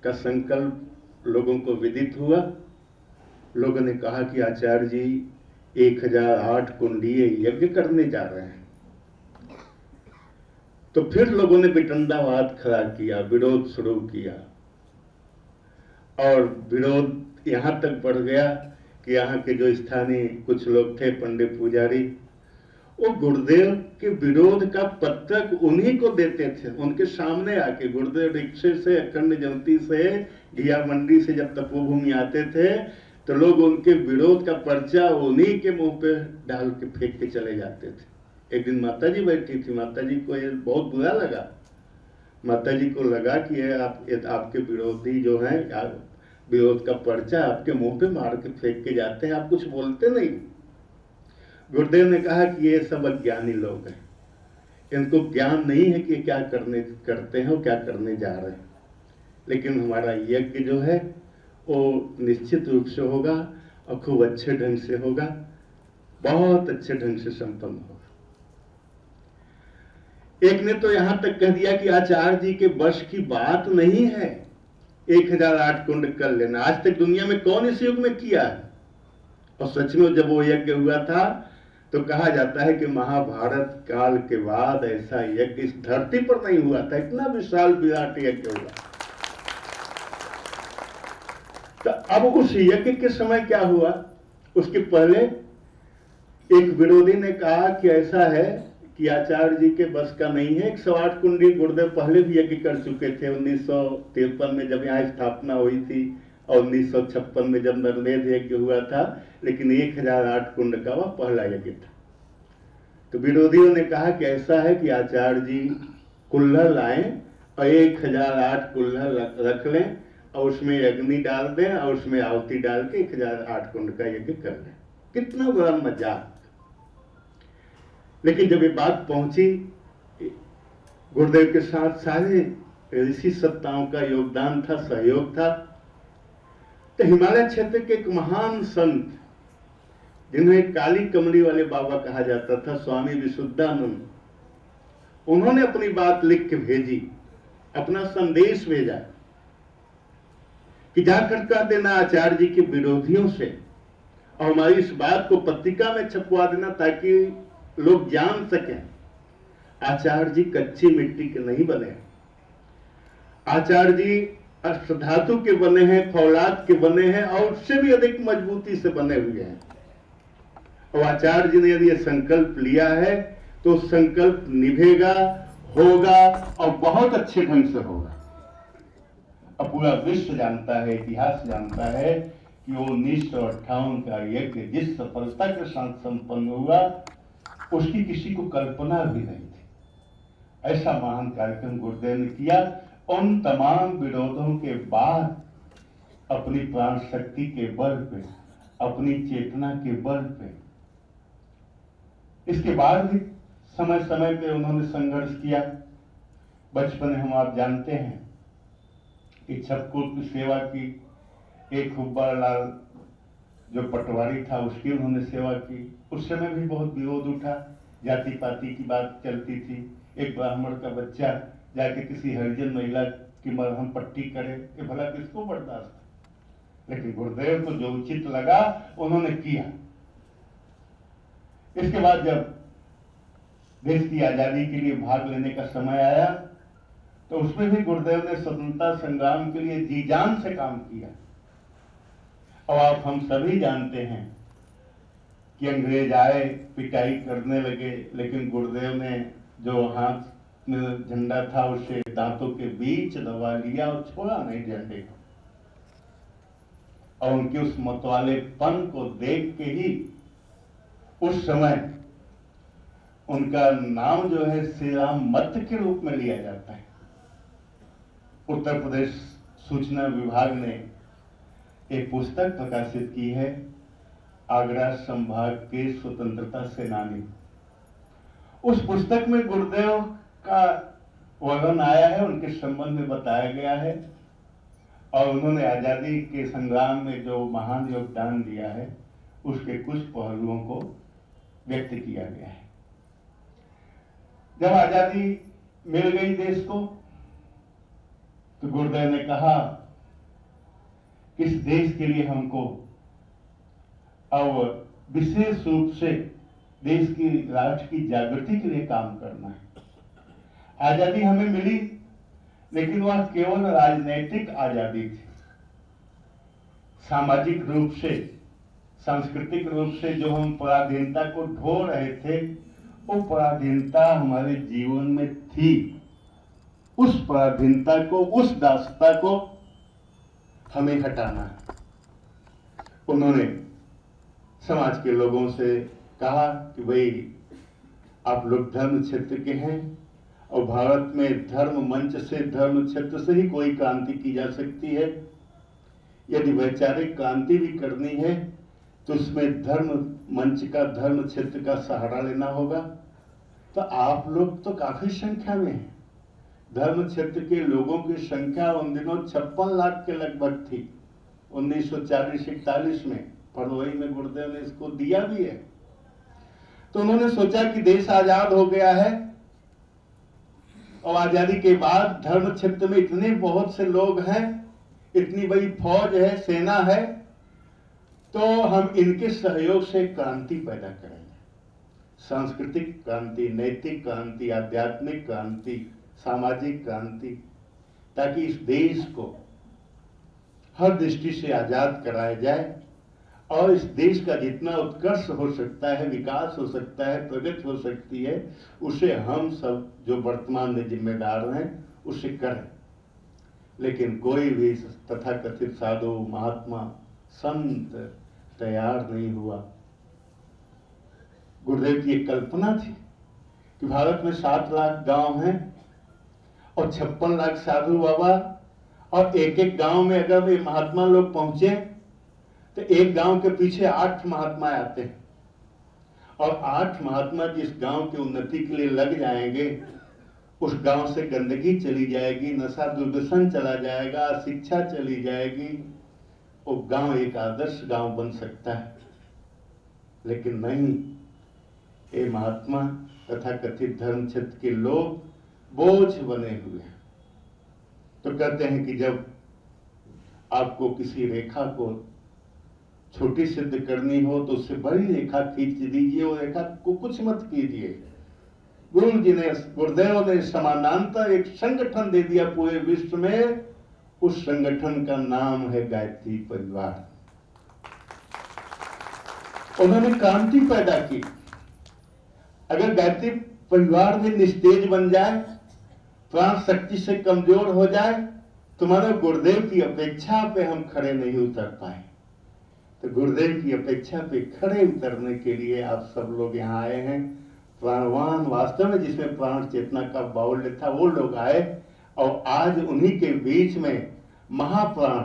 का संकल्प लोगों को विदित हुआ, लोगों ने कहा कि आचार्य जी 1008 कुंडीय यज्ञ करने जा रहे हैं। तो फिर लोगों ने वितंडावाद खड़ा किया, विरोध शुरू किया, और विरोध यहां तक बढ़ गया कि यहाँ के जो स्थानीय कुछ लोग थे, पंडित पुजारी, वो गुरुदेव के विरोध का पत्रक उन्हीं को देते थे। उनके सामने आके गुरुदेव रिक्शे से, अखंड ज्योति से, घिया मंडी से जब तपोभूमि आते थे तो लोग उनके विरोध का पर्चा उन्हीं के मुंह पे डाल के फेंक के चले जाते थे। एक दिन माता जी बैठी थी, माता जी को ये बहुत बुरा लगा। माता जी को लगा कि ये आपके विरोधी जो हैं, विरोध का पर्चा आपके मुंह पे मार के फेंक के जाते हैं, आप कुछ बोलते नहीं। गुरुदेव ने कहा कि ये सब अज्ञानी लोग हैं, इनको ज्ञान नहीं है कि क्या करते हैं और क्या करने जा रहे हैं। लेकिन हमारा यज्ञ जो है वो निश्चित रूप से होगा और खूब अच्छे ढंग से होगा, बहुत अच्छे ढंग से संपन्न होगा। एक ने तो यहां तक कह दिया कि आचार्य जी के वश की बात नहीं है 1008 कुंड कर लेना। आज तक दुनिया में कौन इस युग में किया है? और सच में जब वो यज्ञ हुआ था तो कहा जाता है कि महाभारत काल के बाद ऐसा यज्ञ इस धरती पर नहीं हुआ था, इतना विशाल विराट यज्ञ हुआ। तो अब उस यज्ञ के समय क्या हुआ, उसके पहले एक विरोधी ने कहा कि ऐसा है कि आचार्य जी के बस का नहीं है। 108 कुंडी गुरुदेव पहले भी यज्ञ कर चुके थे, 1953 में जब यहाँ स्थापना हुई थी और 1956 में जब नरमेध यज्ञ हुआ था, लेकिन 1008 कुंड का वह पहला यज्ञ था। तो विरोधियों ने कहा कि ऐसा है कि आचार्य जी कुल्हड़ लाएं और 1008 कुल्हड़ रख लें और उसमें अग्नि डाल दें और उसमें आहुति डाल के 1008 कुंड का यज्ञ कर लें। कितना बड़ा मजाक। लेकिन जब ये बात पहुंची, गुरुदेव के साथ सारे ऋषि सत्ताओं का योगदान था, सहयोग था। तो हिमालय क्षेत्र के एक महान संत जिन्हें काली कमली वाले बाबा कहा जाता था, स्वामी विशुद्धानंद, उन्होंने अपनी बात लिख के भेजी, अपना संदेश भेजा कि जाकर कह देना आचार्य जी के विरोधियों से और हमारी इस बात को पत्रिका में छपवा देना ताकि लोग जान सकें आचार्य जी कच्ची मिट्टी के नहीं बने। आचार्य जी अष्टधातु के बने हैं, फौलाद के बने हैं और उससे भी अधिक मजबूती से बने हुए हैं। और आचार्य जी ने यदि ये संकल्प लिया है तो संकल्प निभेगा, होगा और बहुत अच्छे ढंग से होगा। अब पूरा विश्व जानता है, इतिहास जानता है कि वो 1958 का यज्ञ जिस सफलता के साथ संपन्न हुआ उसकी किसी को कल्पना भी नहीं थी। ऐसा महान कार्यक्रम गुरुदेव ने किया। उन तमाम विरोधों के बाद अपनी प्राण शक्ति के बल पे, अपनी चेतना के बल पे, इसके बाद भी समय समय पे उन्होंने संघर्ष किया। बचपन में हम आप जानते हैं कि छपकोट की सेवा की, एक हुब्बा लाल जो पटवारी था उसकी उन्होंने सेवा की। उस समय भी बहुत विरोध उठा, जाति पाति की बात चलती थी। एक ब्राह्मण का बच्चा जाके किसी हरिजन महिला की मरहम पट्टी करे, ये भला किसको बर्दाश्त। लेकिन गुरुदेव को जो उचित लगा उन्होंने किया। इसके बाद जब देश की आजादी के लिए भाग लेने का समय आया तो उसमें भी गुरुदेव ने स्वतंत्रता संग्राम के लिए जी जान से काम किया। और आप हम सभी जानते हैं कि अंग्रेज आए, पिटाई करने लगे, लेकिन गुरुदेव ने जो हाथ में झंडा था उसे दांतों के बीच दबा लिया और छोड़ा नहीं झंडे को। और उनके उस मतवालेपन को देख के ही उस समय उनका नाम जो है श्री राम मत के रूप में लिया जाता है। उत्तर प्रदेश सूचना विभाग ने एक पुस्तक प्रकाशित की है, आगरा संभाग के स्वतंत्रता सेनानी। उस पुस्तक में गुरुदेव का वर्णन आया है, उनके संबंध में बताया गया है और उन्होंने आजादी के संग्राम में जो महान योगदान दिया है उसके कुछ पहलुओं को व्यक्त किया गया है। जब आजादी मिल गई देश को तो गुरुदेव ने कहा कि इस देश के लिए हमको अब विशेष रूप से देश की राष्ट्र की जागृति के लिए काम करना है। आजादी हमें मिली लेकिन वह केवल राजनीतिक आजादी थी। सामाजिक रूप से, सांस्कृतिक रूप से जो हम पराधीनता को ढो रहे थे वो पराधीनता हमारे जीवन में थी। उस पराधीनता को, उस दासता को हमें हटाना है। उन्होंने समाज के लोगों से कहा कि भाई आप लोग धर्म क्षेत्र के हैं और भारत में धर्म मंच से, धर्म क्षेत्र से ही कोई क्रांति की जा सकती है। यदि वैचारिक क्रांति भी करनी है तो उसमें धर्म मंच का, धर्म क्षेत्र का सहारा लेना होगा। तो आप लोग तो काफी संख्या में हैं। धर्म क्षेत्र के लोगों की संख्या उन दिनों 56 लाख के लगभग थी। 1940-41 में फरवरी में गुरुदेव ने इसको दिया भी है। तो उन्होंने सोचा कि देश आजाद हो गया है और आजादी के बाद धर्म क्षेत्र में इतने बहुत से लोग हैं, इतनी बड़ी फौज है, सेना है, तो हम इनके सहयोग से क्रांति पैदा करेंगे। सांस्कृतिक क्रांति, नैतिक क्रांति, आध्यात्मिक क्रांति, सामाजिक क्रांति, ताकि इस देश को हर दृष्टि से आजाद कराया जाए और इस देश का जितना उत्कर्ष हो सकता है, विकास हो सकता है, प्रगति हो सकती है, उसे हम सब जो वर्तमान में जिम्मेदार हैं उसे करें। लेकिन कोई भी तथाकथित साधु, महात्मा, संत तैयार नहीं हुआ। गुरुदेव की एक कल्पना थी कि भारत में 7 लाख गांव हैं और 56 लाख साधु बाबा, और एक एक गांव में अगर ये महात्मा लोग पहुंचे तो एक गांव के पीछे 8 महात्मा आते हैं, और 8 महात्मा जिस गांव की उन्नति के लिए लग जाएंगे, उस गांव से गंदगी चली जाएगी, नशा दुर्व्यसन चला जाएगा, शिक्षा चली जाएगी, वो गांव एक आदर्श गांव बन सकता है। लेकिन नहीं, ये महात्मा तथा कथित धर्म क्षेत्र के लोग बोझ बने हुए हैं। तो कहते हैं कि जब आपको किसी रेखा को छोटी सिद्ध करनी हो तो उससे बड़ी रेखा खींच दीजिए, वो रेखा को कुछ मत कीजिए। गुरुदेव ने समानांतर एक संगठन दे दिया पूरे विश्व में, उस संगठन का नाम है गायत्री परिवार। उन्होंने क्रांति पैदा की। अगर गायत्री परिवार में निस्तेज बन जाए, प्राण शक्ति से कमजोर हो जाए, तुम्हारे गुरुदेव की अपेक्षा पे हम खड़े नहीं उतर पाए। तो गुरुदेव की अपेक्षा पे खड़े उतरने के लिए आप सब लोग यहाँ आए हैं। प्राणवान वास्तव में जिसमें प्राण चेतना का बाहुल्य था, वो लोग आए, और आज उन्हीं के बीच में महाप्राण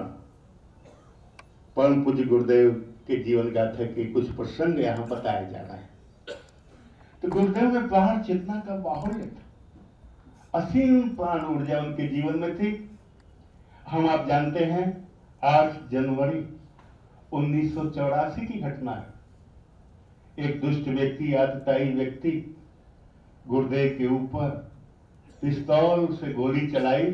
परम पूज्य गुरुदेव के जीवन गाथा के कुछ प्रसंग यहाँ बताया जा रहा है। तो गुरुदेव में प्राण चेतना का बाहुल्य था, असीम प्राण ऊर्जा उनके जीवन में थी। हम आप जानते हैं 8 जनवरी 1984 की घटना है। एक दुष्ट व्यक्ति, आतताई व्यक्ति गुरुदेव के ऊपर पिस्तौल से गोली चलाई,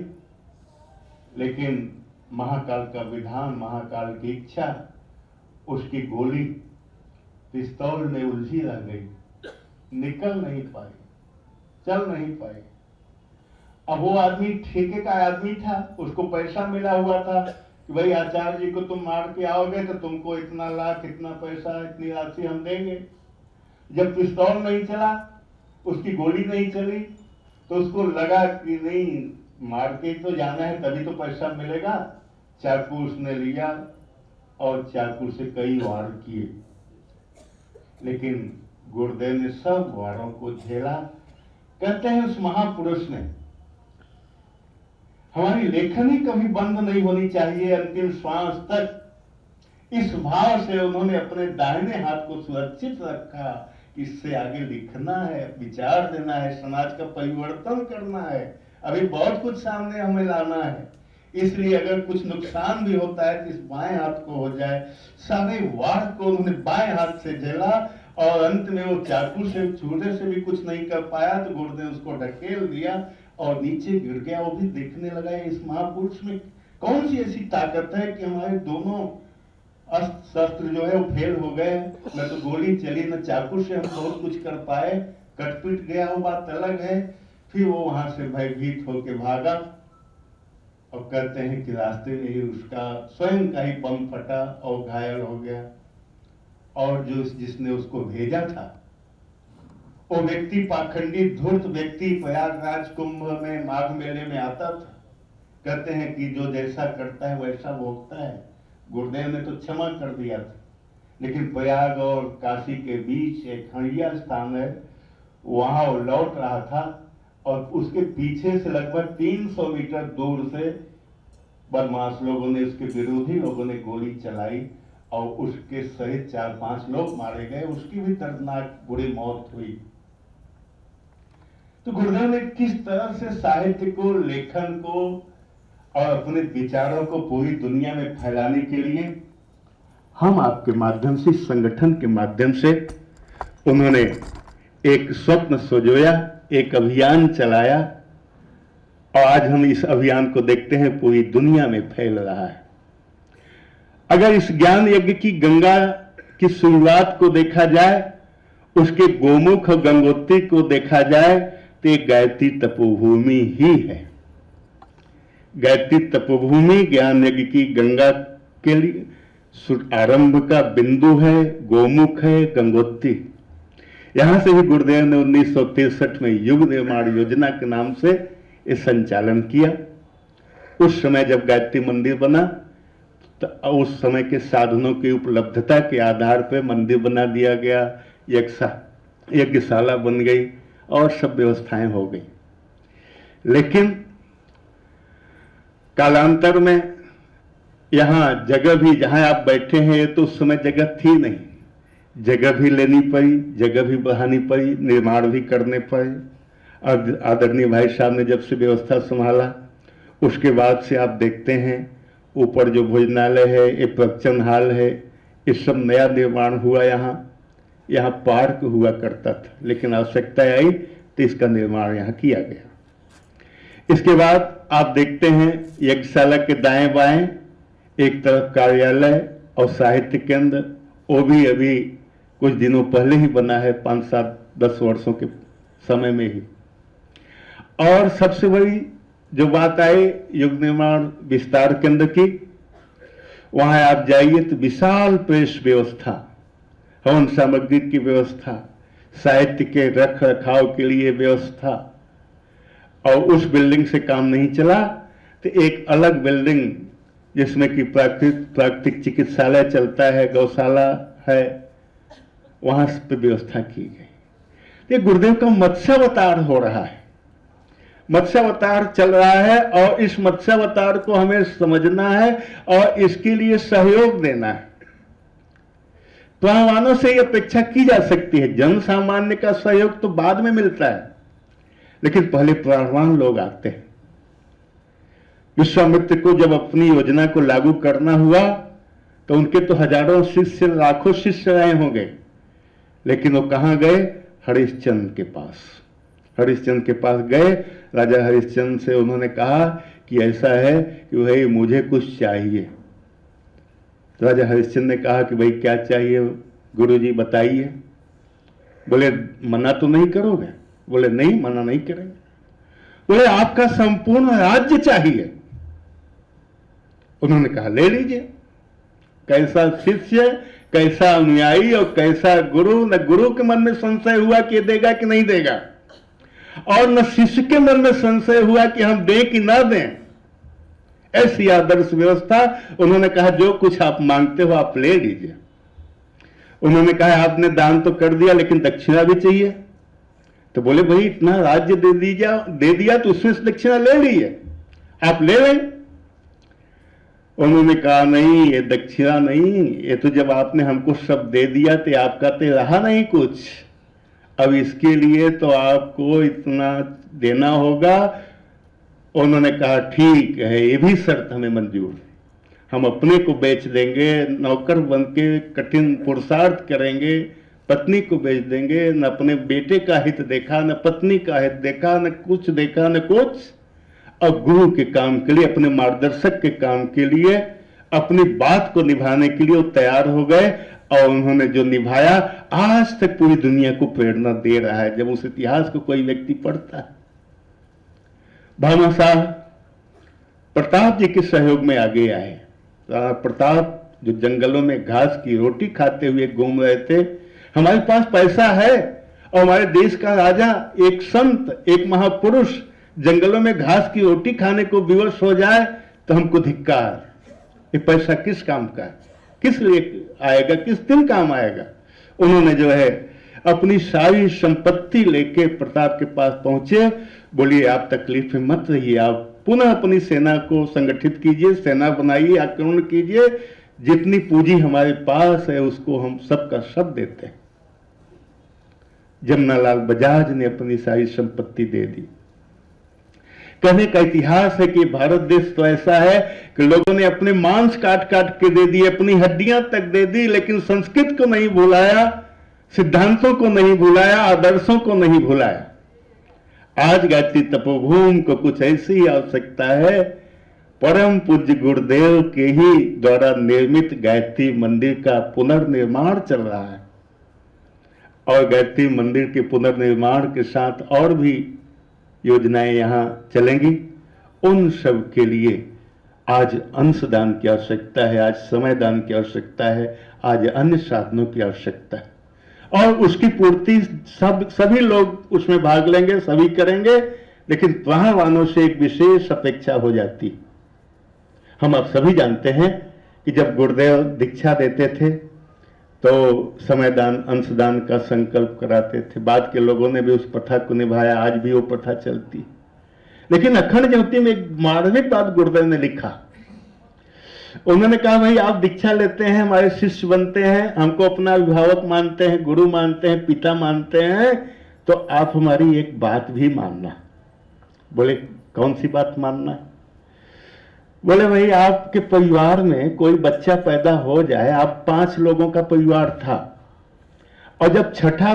लेकिन महाकाल का विधान, महाकाल की इच्छा, उसकी गोली पिस्तौल में उलझी रह गई, निकल नहीं पाई, चल नहीं पाई। अब वो आदमी ठेके का आदमी था, उसको पैसा मिला हुआ था कि भाई आचार्य जी को तुम मार के आओगे तो तुमको इतना लाख, इतना पैसा, इतनी राशि हम देंगे। जब पिस्तौल नहीं चला, उसकी गोली नहीं चली, तो उसको लगा कि नहीं, मार के तो जाना है, तभी तो पैसा मिलेगा। चाकू उसने लिया और चाकू से कई वार किए, लेकिन गुरुदेव ने सब वारों को झेला। कहते हैं उस महापुरुष ने, हमारी लेखनी कभी बंद नहीं होनी चाहिए अंतिम श्वास तक, इस भाव से उन्होंने अपने दाहिने हाथ को सुरक्षित रखा। इससे आगे लिखना है, विचार देना है, समाज का परिवर्तन करना है, अभी बहुत कुछ सामने हमें लाना है। इसलिए अगर कुछ नुकसान भी होता है तो इस बाएं हाथ को हो जाए। सारे वार को उन्होंने बाएं हाथ से झेला, और अंत में वो चाकू से, छूटे से भी कुछ नहीं कर पाया, तो गुरुदेव उसको ढकेल दिया और नीचे गिर गया। वो भी देखने लगा इस महापुरुष में कौन सी ऐसी ताकत है कि हमारे दोनों अस्त्र शस्त्र जो है वो फेल हो गए, न तो गोली चली, न चाकू से हम बहुत कुछ कर पाए, कटपिट गया, वो बात अलग है। फिर वो वहां से भयभीत होके भागा, और कहते हैं कि रास्ते में ही उसका स्वयं का ही बम फटा और घायल हो गया। और जो जिसने उसको भेजा था वो व्यक्ति पाखंडी, धूर्त व्यक्ति, प्रयागराज कुंभ में, माघ मेले में आता था। कहते हैं कि जो जैसा करता है वैसा भोगता है। गुरुदेव ने तो क्षमा कर दिया था, लेकिन प्रयाग और काशी के बीच एक खड़िया स्थान है, वहां वो लौट रहा था, और उसके पीछे से लगभग 300 मीटर दूर से बदमाश लोगों ने, उसके विरोधी लोगों ने गोली चलाई, और उसके सहित 4-5 लोग मारे गए। उसकी भी दर्दनाक बुरी मौत हुई। तो गुरुदेव ने किस तरह से साहित्य को, लेखन को और अपने विचारों को पूरी दुनिया में फैलाने के लिए हम आपके माध्यम से, संगठन के माध्यम से, उन्होंने एक स्वप्न सजोया, एक अभियान चलाया, और आज हम इस अभियान को देखते हैं पूरी दुनिया में फैल रहा है। अगर इस ज्ञान यज्ञ की गंगा की शुरुआत को देखा जाए, उसके गोमुख और गंगोत्री को देखा जाए तो ये गायत्री तपोभूमि ही है। गायत्री तपोभूमि ज्ञान यज्ञ की गंगा के लिए आरंभ का बिंदु है, गोमुख है, गंगोत्री। यहां से ही गुरुदेव ने 1963 में युग निर्माण योजना के नाम से इस संचालन किया। उस समय जब गायत्री मंदिर बना तो उस समय के साधनों की उपलब्धता के आधार पर मंदिर बना दिया गया, यज्ञशाला बन गई और सब व्यवस्थाएं हो गई। लेकिन कालांतर में यहाँ जगह भी, जहां आप बैठे हैं तो उस समय जगह थी नहीं, जगह भी लेनी पड़ी, जगह भी बढ़ानी पड़ी, निर्माण भी करने पड़े। और आदरणीय भाई साहब ने जब से व्यवस्था संभाला उसके बाद से आप देखते हैं ऊपर जो भोजनालय है, एक प्रवचन हॉल है, इस सब नया निर्माण हुआ। यहाँ पार्क हुआ करता था, लेकिन आवश्यकता आई तो इसका निर्माण यहाँ किया गया। इसके बाद आप देखते हैं यज्ञशाला के दाएं बाएं एक तरफ कार्यालय और साहित्य केंद्र, वो भी अभी कुछ दिनों पहले ही बना है, 5, 7, 10 वर्षों के समय में ही। और सबसे बड़ी जो बात आई युग निर्माण विस्तार केंद्र की, वहां आप जाइए तो विशाल प्रेस व्यवस्था, हवन सामग्री की व्यवस्था, साहित्य के रख रखाव के लिए व्यवस्था। और उस बिल्डिंग से काम नहीं चला तो एक अलग बिल्डिंग जिसमें कि प्राकृतिक चिकित्सालय चलता है, गौशाला है, वहां पे व्यवस्था की गई। ये गुरुदेव का मत्स्यावतार हो रहा है, मत्स्यावतार चल रहा है और इस मत्स्यावतार को हमें समझना है और इसके लिए सहयोग देना है। प्राणवानों से यह अपेक्षा की जा सकती है, जन सामान्य का सहयोग तो बाद में मिलता है, लेकिन पहले प्राणवान लोग आते हैं। विश्वामित्र को जब अपनी योजना को लागू करना हुआ तो उनके तो हजारों शिष्य, लाखों शिष्य रहे होंगे, लेकिन वो कहां गए? हरिश्चंद्र के पास। हरिश्चंद्र के पास गए, राजा हरिश्चंद्र से उन्होंने कहा कि ऐसा है कि भाई मुझे कुछ चाहिए। राजा हरिश्चंद्र ने कहा कि भाई क्या चाहिए गुरुजी बताइए। बोले मना तो नहीं करोगे? बोले नहीं, मना नहीं करेंगे। बोले आपका संपूर्ण राज्य चाहिए। उन्होंने कहा ले लीजिए। कैसा शिष्य, कैसा अनुयायी और कैसा गुरु, न गुरु के मन में संशय हुआ कि देगा कि नहीं देगा, और न शिष्य के मन में संशय हुआ कि हम दें कि ना दें। ऐसी आदर्श व्यवस्था। उन्होंने कहा जो कुछ आप मांगते हो आप ले लीजिए। उन्होंने कहा आपने दान तो कर दिया लेकिन दक्षिणा भी चाहिए। तो बोले भाई इतना राज्य दे दिया तो उसमें से दक्षिणा ले लीजिए, आप ले लें। उन्होंने कहा नहीं, ये दक्षिणा नहीं, ये तो जब आपने हमको सब दे दिया तो आपका तो रहा नहीं कुछ, अब इसके लिए तो आपको इतना देना होगा। उन्होंने कहा ठीक है, ये भी शर्त हमें मंजूर है, हम अपने को बेच देंगे, नौकर बन के कठिन पुरुषार्थ करेंगे, पत्नी को बेच देंगे, न अपने बेटे का हित देखा, न पत्नी का हित देखा, न कुछ देखा, न कुछ। अब गुरु के काम के लिए, अपने मार्गदर्शक के काम के लिए, अपनी बात को निभाने के लिए वो तैयार हो गए। और उन्होंने जो निभाया आज तक पूरी दुनिया को प्रेरणा दे रहा है। जब उस इतिहास को कोई व्यक्ति पढ़ता है, भामाशाह प्रताप जी के सहयोग में आगे आए। राणा प्रताप जो जंगलों में घास की रोटी खाते हुए घूम रहे थे, हमारे पास पैसा है और हमारे देश का राजा, एक संत, एक महापुरुष जंगलों में घास की रोटी खाने को विवश हो जाए तो हमको धिक्कार। ये पैसा किस काम का है, किस लिए आएगा, किस दिन काम आएगा। उन्होंने जो है अपनी सारी संपत्ति लेके प्रताप के पास पहुंचे। बोलिए आप तकलीफ में मत रहिए, आप पुनः अपनी सेना को संगठित कीजिए, सेना बनाइए, आक्रमण कीजिए, जितनी पूंजी हमारे पास है उसको हम सबका सब देते हैं। जमनालाल बजाज ने अपनी सारी संपत्ति दे दी। कहने का इतिहास है कि भारत देश तो ऐसा है कि लोगों ने अपने मांस काट काट के दे दिए, अपनी हड्डियां तक दे दी, लेकिन संस्कृत को नहीं भुलाया, सिद्धांतों को नहीं भुलाया, आदर्शों को नहीं भुलाया। आज गायत्री तपोभूमि को कुछ ऐसी आवश्यकता है। परम पूज्य गुरुदेव के ही द्वारा निर्मित गायत्री मंदिर का पुनर्निर्माण चल रहा है। और गायत्री मंदिर के पुनर्निर्माण के साथ और भी योजनाएं यहाँ चलेंगी। उन सब के लिए आज अंशदान की आवश्यकता है, आज समय दान की आवश्यकता है, आज अन्य साधनों की आवश्यकता है, और उसकी पूर्ति सभी लोग उसमें भाग लेंगे, सभी करेंगे, लेकिन प्राणवानों से एक विशेष अपेक्षा हो जाती। हम अब सभी जानते हैं कि जब गुरुदेव दीक्षा देते थे तो समयदान अंशदान का संकल्प कराते थे। बाद के लोगों ने भी उस प्रथा को निभाया, आज भी वो प्रथा चलती। लेकिन अखंड ज्योति में एक मार्मिक बात गुरुदेव ने लिखा। उन्होंने कहा, भाई आप दीक्षा लेते हैं, हमारे शिष्य बनते हैं, हमको अपना अभिभावक मानते हैं, गुरु मानते हैं, पिता मानते हैं, तो आप हमारी एक बात भी मानना। बोले कौन सी बात मानना? बोले भाई आपके परिवार में कोई बच्चा पैदा हो जाए, आप 5 लोगों का परिवार था, और जब छठा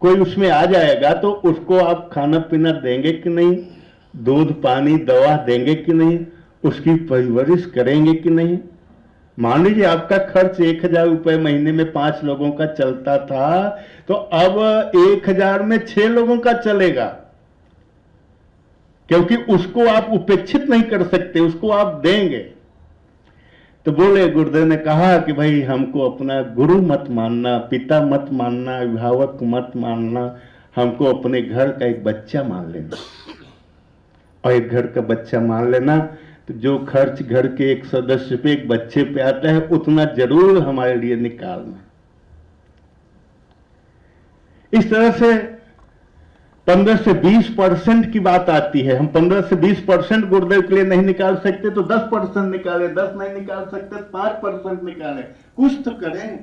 कोई उसमें आ जाएगा तो उसको आप खाना पीना देंगे कि नहीं, दूध पानी दवा देंगे कि नहीं, उसकी परवरिश करेंगे कि नहीं? मान लीजिए आपका खर्च 1000 रुपए महीने में 5 लोगों का चलता था, तो अब 1000 में 6 लोगों का चलेगा, क्योंकि उसको आप उपेक्षित नहीं कर सकते, उसको आप देंगे। तो बोले गुरुदेव ने कहा कि भाई हमको अपना गुरु मत मानना, पिता मत मानना, अभिभावक मत मानना, हमको अपने घर का एक बच्चा मान लेना। और एक घर का बच्चा मान लेना तो जो खर्च घर के एक सदस्य पे, एक बच्चे पे आता है, उतना जरूर हमारे लिए निकालना। इस तरह से 15 से 20% की बात आती है। हम 15 से 20% गुरुदेव के लिए नहीं निकाल सकते तो 10% निकाले, 10 नहीं निकाल सकते 5% निकाले, कुछ तो करें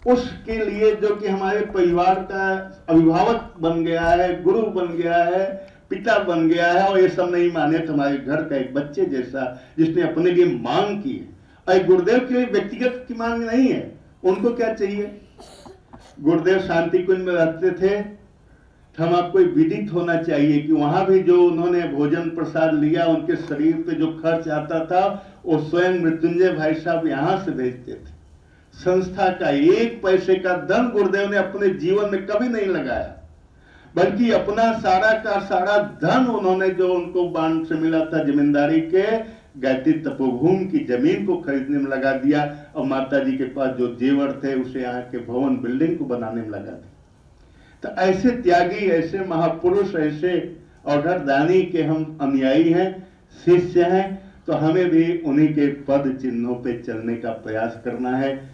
उसके लिए जो कि हमारे परिवार का अभिभावक बन गया है, गुरु बन गया है, पिता बन गया है, और ये सब नहीं माने तो हमारे घर का एक बच्चे जैसा जिसने अपने लिए मांग की है। और गुरुदेव के लिए व्यक्तिगत की मांग नहीं है। उनको क्या चाहिए? गुरुदेव शांति कुंज में रहते थे, हम आपको विदित होना चाहिए कि वहां भी जो उन्होंने भोजन प्रसाद लिया, उनके शरीर पे जो खर्च आता था वो स्वयं मृत्युंजय भाई साहब यहां से भेजते थे। संस्था का 1 पैसे का धन गुरुदेव ने अपने जीवन में कभी नहीं लगाया, बल्कि अपना सारा का सारा धन उन्होंने जो उनको बांड से मिला था जमींदारी के, गायत्री तपोभूमि की जमीन को खरीदने में लगा दिया, और माता जी के पास जो जेवर थे उसे यहाँ के भवन बिल्डिंग को बनाने में लगा दिया। तो ऐसे त्यागी, ऐसे महापुरुष, ऐसे औढ़दानी के हम अनुयायी हैं, शिष्य हैं, तो हमें भी उन्हीं के पद चिन्हों पे चलने का प्रयास करना है।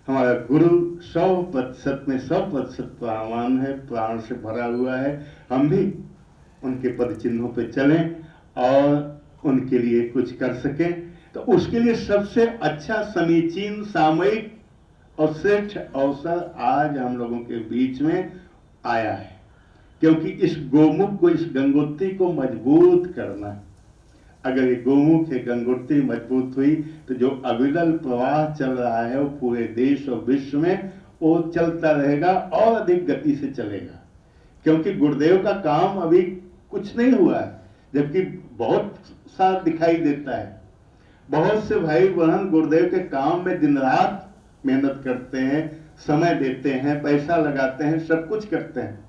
हमारा गुरु 100% में 100% प्राणवान है, प्राण से भरा हुआ है। हम भी उनके पद चिन्हों पे चलें और उनके लिए कुछ कर सकें। तो उसके लिए सबसे अच्छा, समीचीन, सामयिक और श्रेष्ठ अवसर आज हम लोगों के बीच में आया है, क्योंकि इस गोमुख को, इस गंगोत्री को मजबूत करना है। अगर ये गोमुख है, गंगोत्री मजबूत हुई तो जो अविरल प्रवाह चल रहा है वो पूरे देश और विश्व में वो चलता रहेगा और अधिक गति से चलेगा। क्योंकि गुरुदेव का काम अभी कुछ नहीं हुआ है, जबकि बहुत सा दिखाई देता है। बहुत से भाई बहन गुरुदेव के काम में दिन रात मेहनत करते हैं, समय देते हैं, पैसा लगाते हैं, सब कुछ करते हैं,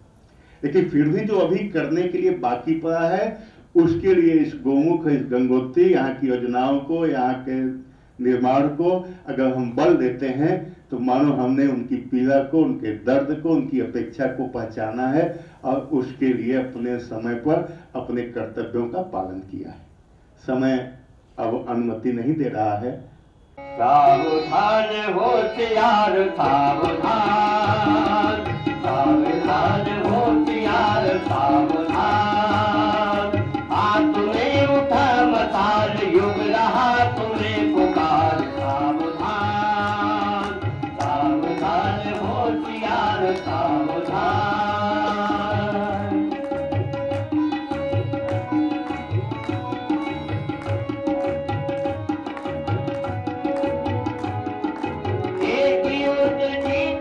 लेकिन फिर भी जो अभी करने के लिए बाकी पड़ा है, उसके लिए इस गोमुख, इस गंगोत्री, यहाँ की योजनाओं को, यहाँ के निर्माण को अगर हम बल देते हैं तो मानो हमने उनकी पीड़ा को, उनके दर्द को, उनकी अपेक्षा को पहचाना है और उसके लिए अपने समय पर अपने कर्तव्यों का पालन किया है। समय अब अनुमति नहीं दे रहा है। सावधान होशियार सावधान, सावधान होशियार सावधान, तूने उठा मसाल, युग रहा तूने पुकार, सावधान, सावधान होशियार सावधान। एक युद्ध जीत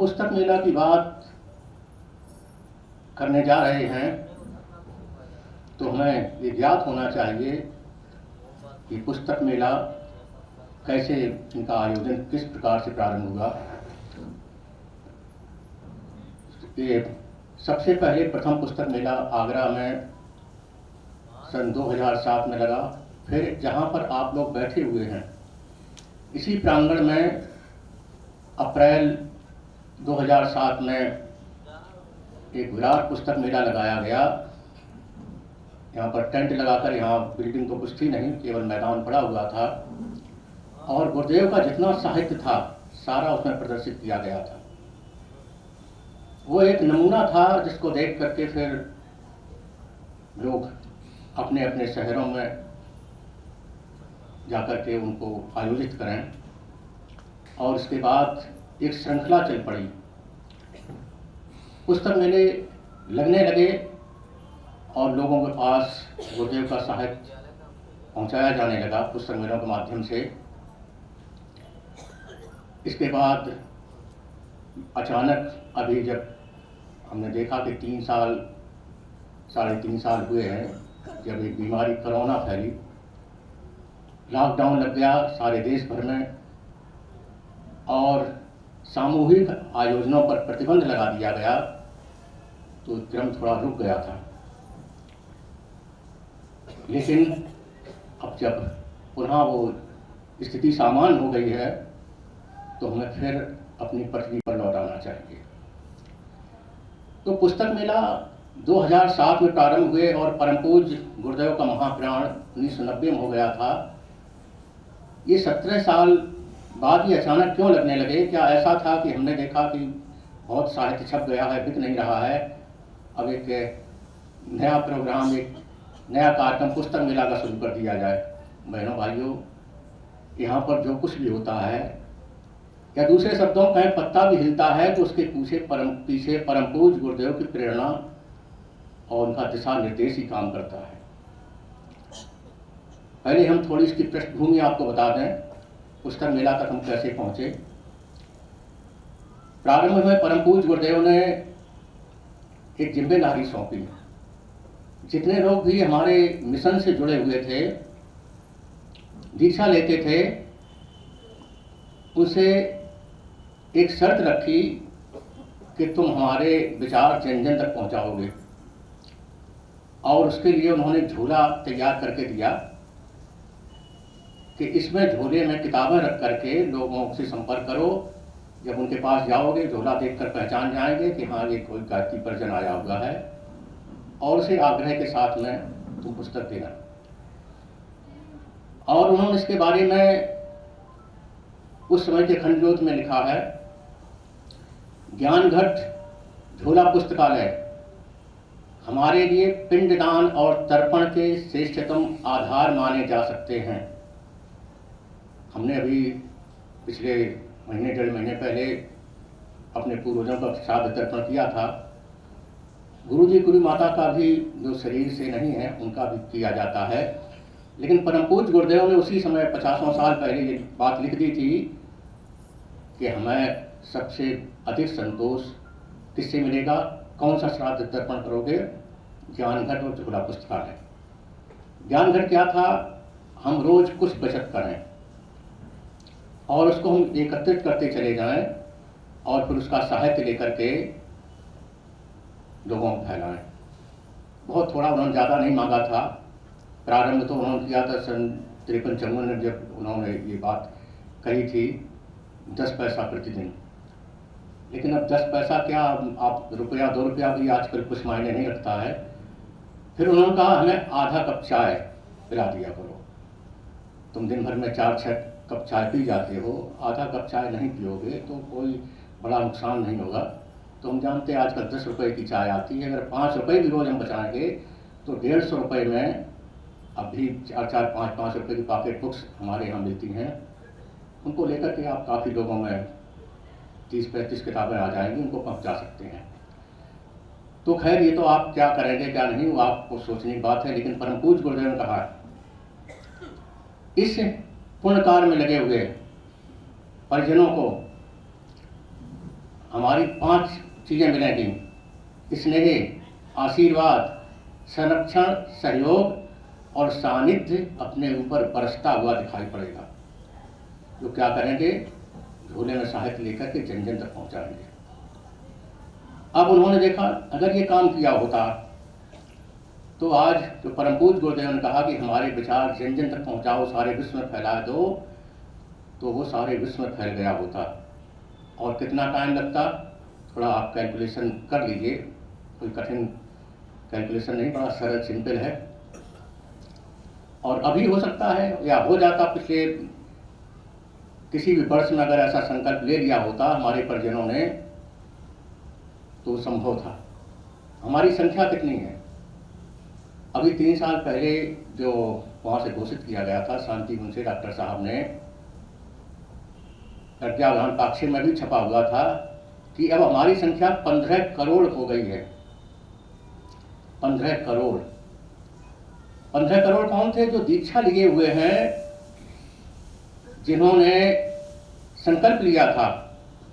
पुस्तक मेला की बात करने जा रहे हैं तो हमें ये ज्ञात होना चाहिए कि पुस्तक मेला कैसे, इनका आयोजन किस प्रकार से प्रारंभ हुआ। ये सबसे पहले प्रथम पुस्तक मेला आगरा में सन 2007 में लगा। फिर जहाँ पर आप लोग बैठे हुए हैं इसी प्रांगण में अप्रैल 2007 में एक विराट पुस्तक मेला लगाया गया। यहाँ पर टेंट लगाकर, यहाँ बिल्डिंग तो कुछ थी नहीं, केवल मैदान पड़ा हुआ था और गुरुदेव का जितना साहित्य था सारा उसमें प्रदर्शित किया गया था। वो एक नमूना था जिसको देख करके फिर लोग अपने अपने शहरों में जाकर के उनको आयोजित करें और उसके बाद एक श्रृंखला चल पड़ी। पुस्तक मेले लगने लगे और लोगों के पास गुरुदेव का साहित्य पहुंचाया जाने लगा पुस्तक मेलों के माध्यम से। इसके बाद अचानक अभी जब हमने देखा कि 3 साल, 3.5 साल हुए हैं जब एक बीमारी कोरोना फैली, लॉकडाउन लग गया सारे देश भर में और सामूहिक आयोजनों पर प्रतिबंध लगा दिया गया, तो क्रम थोड़ा रुक गया था। लेकिन अब जब पुनः वो स्थिति सामान्य हो गई है तो हमें फिर अपनी पटरी पर लौट आना चाहिए। तो पुस्तक मेला 2007 में प्रारंभ हुए और परम पूज्य गुरुदेव का महाप्राण 1990 में हो गया था। ये 17 साल बाद ही अचानक क्यों लगने लगे? क्या ऐसा था कि हमने देखा कि बहुत साहित्य छप गया है, बिक नहीं रहा है, अब एक नया प्रोग्राम, एक नया कार्यक्रम पुस्तक मेला का शुरू कर दिया जाए? बहनों भाइयों, यहाँ पर जो कुछ भी होता है, या दूसरे शब्दों में कहीं पत्ता भी हिलता है तो उसके पीछे परम पूज्य गुरुदेव की प्रेरणा और उनका दिशा निर्देश ही काम करता है। पहले हम थोड़ी इसकी पृष्ठभूमि आपको बता दें, पुस्तक मेला तक हम कैसे पहुंचे। प्रारंभ में परम पूज्य गुरुदेव ने एक जिम्मेदारी सौंपी। जितने लोग भी हमारे मिशन से जुड़े हुए थे, दीक्षा लेते थे, उनसे एक शर्त रखी कि तुम हमारे विचार जन जन तक पहुंचाओगे और उसके लिए उन्होंने झोला तैयार करके दिया कि इसमें झोले में किताबें रख करके लोगों से संपर्क करो। जब उनके पास जाओगे झोला देखकर पहचान जाएंगे कि हाँ ये कोई गायत्री परिजन आया हुआ है और उसे आग्रह के साथ में तुम पुस्तक देना। और उन्होंने इसके बारे में उस समय के खंड ज्योति में लिखा है, ज्ञानघट झोला पुस्तकालय हमारे लिए पिंडदान और तर्पण के श्रेष्ठतम आधार माने जा सकते हैं। हमने अभी पिछले महीने 1.5 महीने पहले अपने पूर्वजों का श्राद्ध तर्पण किया था। गुरु जी गुरु माता का भी जो शरीर से नहीं है उनका भी किया जाता है, लेकिन परम पूज्य गुरुदेव ने उसी समय 50 साल पहले ये बात लिख दी थी कि हमें सबसे अधिक संतोष किससे मिलेगा, कौन सा श्राद्ध तर्पण करोगे? ज्ञानघट और झोला पुस्तकालय। ज्ञानघट क्या था? हम रोज कुछ बचत करें और उसको हम एकत्रित करते चले जाएं और फिर उसका साहित्य लेकर के लोगों को फैलाएं। बहुत थोड़ा, उन्होंने ज़्यादा नहीं मांगा था। प्रारंभ तो उन्होंने किया था सन 53-54 में, जब उन्होंने ये बात कही थी 10 पैसा प्रतिदिन। लेकिन अब 10 पैसा क्या, आप रुपया 2 रुपया भी आजकल कुछ मायने नहीं रखता है। फिर उन्होंने कहा हमें आधा कप चाय पिला दिया करो। तुम दिन भर में 4-6 कप चाय पी जाते हो, आधा कप चाय नहीं पियोगे तो कोई बड़ा नुकसान नहीं होगा। तो हम जानते हैं आजकल 10 रुपये की चाय आती है, अगर 5 रुपये भी रोज हम बचाएंगे तो 150 रुपये में अभी 4-4, 5-5 रुपये की पॉकेट बुक्स हमारे यहाँ मिलती हैं। उनको लेकर के आप काफ़ी लोगों में 30-35 किताबें आ जाएंगी, उनको पहुँचा सकते हैं। तो खैर ये तो आप क्या करेंगे क्या नहीं वो आपको सोचने की बात है, लेकिन परम पूज्य गुरुदेव ने कहा इस पुण्य कार्य में लगे हुए परिजनों को हमारी 5 चीज़ें मिलेंगी: स्नेह, आशीर्वाद, संरक्षण, सहयोग और सानिध्य अपने ऊपर बरसता हुआ दिखाई पड़ेगा। जो क्या करेंगे, झोले में साहित्य लेकर के जन जन तक पहुंचाएंगे। अब उन्होंने देखा अगर ये काम किया होता तो आज जो परम पूज्य गुरुदेव ने कहा कि हमारे विचार जन जन तक पहुंचाओ, सारे विश्व में फैला दो, तो वो सारे विश्व में फैल गया होता। और कितना टाइम लगता, थोड़ा आप कैलकुलेशन कर लीजिए, कोई कठिन कैलकुलेशन नहीं, बड़ा सरल सिंपल है। और अभी हो सकता है या हो जाता, पिछले किसी भी वर्ष में अगर ऐसा संकल्प ले लिया होता हमारे परिजनों ने, तो संभव था। हमारी संख्या कितनी है? अभी 3 साल पहले जो वहाँ से घोषित किया गया था शांतिवन से, डॉक्टर साहब ने प्रज्ञावान पाक्षिक में भी छपा हुआ था कि अब हमारी संख्या 15 करोड़ हो गई है। 15 करोड़। 15 करोड़ कौन थे? जो दीक्षा लिए हुए हैं, जिन्होंने संकल्प लिया था।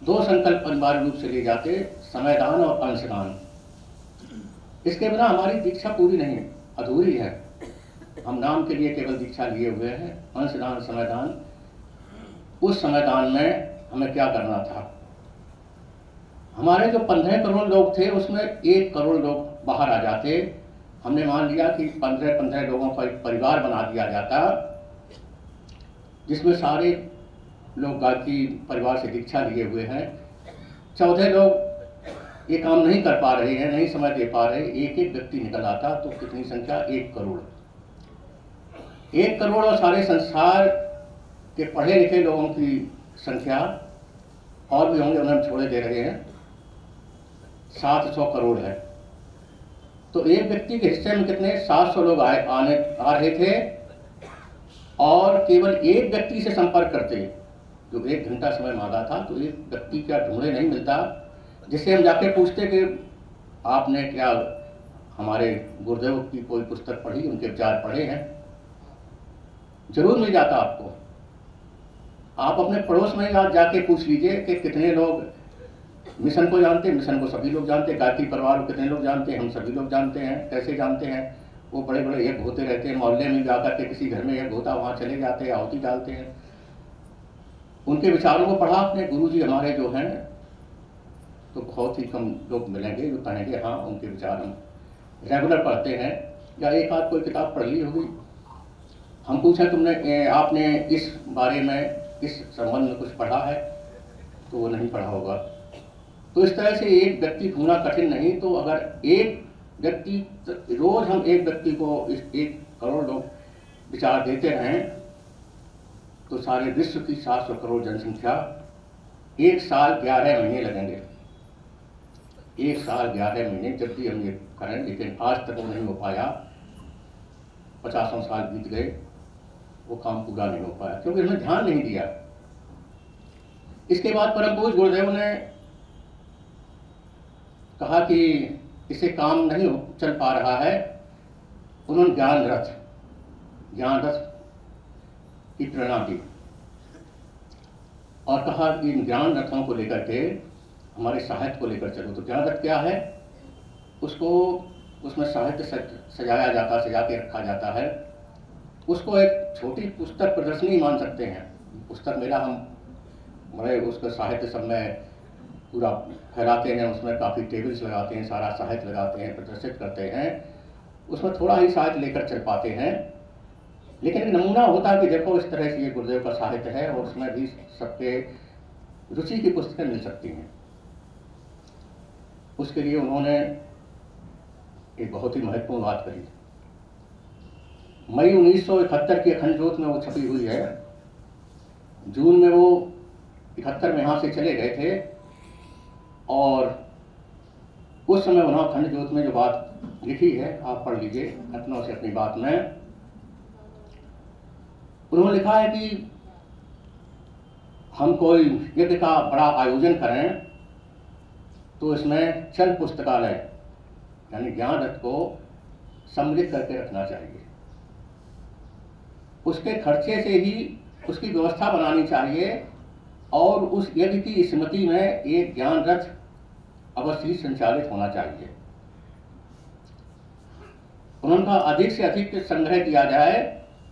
2 संकल्प अनिवार्य रूप से लिए जाते, समयदान और अंशदान। इसके बिना हमारी दीक्षा पूरी नहीं है, अधूरी है। हम नाम के लिए केवल दीक्षा लिए हुए हैं। अंशदान, समयदान, उस समयदान में हमें क्या करना था? हमारे जो 15 करोड़ लोग थे उसमें 1 करोड़ लोग बाहर आ जाते। हमने मान लिया कि 15 लोगों का एक परिवार बना दिया जाता, जिसमें सारे लोग गायत्री परिवार से दीक्षा लिए हुए हैं। 14 लोग ये काम नहीं कर पा रहे हैं, नहीं समय दे पा रहे, एक व्यक्ति निकल आता, तो कितनी संख्या? 1 करोड़। 1 करोड़ और सारे संसार के पढ़े लिखे लोगों की संख्या और भी होंगे, उन्हें छोड़े दे रहे हैं, 700 करोड़ है। तो एक व्यक्ति के हिस्से में कितने? 700 लोग आ रहे थे और केवल एक व्यक्ति से संपर्क करते, जो 1 घंटा समय मांगा था, तो एक व्यक्ति क्या ढूंढे नहीं मिलता जिससे हम जाके पूछते कि आपने क्या हमारे गुरुदेव की कोई पुस्तक पढ़ी, उनके विचार पढ़े हैं? जरूर मिल जाता आपको। आप अपने पड़ोस में ही जाके पूछ लीजिए कि कितने लोग मिशन को जानते हैं। मिशन को सभी लोग जानते हैं। गायत्री परिवार को कितने लोग जानते हैं? हम सभी लोग जानते हैं। कैसे जानते हैं? वो बड़े बड़े यज्ञ होते रहते हैं, मोहल्ले में जाकर के किसी घर में यज्ञ होता, वहाँ चले जाते हैं, आहुति डालते हैं। उनके विचारों को पढ़ा अपने गुरु जी हमारे जो हैं, तो बहुत ही कम लोग मिलेंगे जो कहेंगे हाँ उनके विचार हम रेगुलर पढ़ते हैं, या एक आध कोई किताब पढ़ ली होगी। हम पूछें तुमने आपने इस बारे में, इस संबंध में कुछ पढ़ा है, तो वो नहीं पढ़ा होगा। तो इस तरह से एक व्यक्ति ढूंढना कठिन नहीं। तो अगर एक व्यक्ति, रोज हम एक व्यक्ति को, इस 1 करोड़ लोग विचार देते रहें, तो सारे विश्व की 700 करोड़ जनसंख्या 1 साल 11 महीने लगेंगे। 1 साल 11 महीने जब भी हम ये करें, लेकिन आज तक वो नहीं हो पाया। 50 साल बीत गए, वो काम पूरा नहीं हो पाया क्योंकि हमने ध्यान नहीं दिया। इसके बाद परम पूज्य गुरुदेव ने कहा कि इसे काम नहीं चल पा रहा है। उन्होंने ज्ञान रथ की प्रेरणा दी और कहा कि इन ज्ञान रथों को लेकर के हमारे साहित्य को लेकर चलो। तो ज्ञान रथ क्या है? उसको, उसमें साहित्य सजाया जाता, सजा के रखा जाता है। उसको एक छोटी पुस्तक प्रदर्शनी मान सकते हैं। पुस्तक मेला हम बड़े उसका साहित्य सब में पूरा फैलाते हैं, उसमें काफ़ी टेबल्स लगाते हैं, सारा साहित्य लगाते हैं, प्रदर्शित करते हैं। उसमें थोड़ा ही साहित्य लेकर चल पाते हैं, लेकिन एक नमूना होता है कि देखो इस तरह से ये गुरुदेव का साहित्य है और उसमें भी सबके रुचि की पुस्तकें मिल सकती हैं। उसके लिए उन्होंने एक बहुत ही महत्वपूर्ण बात कही। मई 1971 की अखंड ज्योत में वो छपी हुई है। जून में वो 71 में यहाँ से चले गए थे और उस समय उन्होंने अखंड ज्योत में जो बात लिखी है, आप पढ़ लीजिए अपनों से अपनी बात में। उन्होंने लिखा है कि हम कोई यज्ञ का बड़ा आयोजन करें तो इसमें चल पुस्तकालय यानी ज्ञान रथ को सम्मिलित करके रखना चाहिए। उसके खर्चे से ही उसकी व्यवस्था बनानी चाहिए और उस यज्ञ की स्मृति में एक ज्ञान रथ अवश्य ही संचालित होना चाहिए। उनका अधिक से अधिक संग्रह किया जाए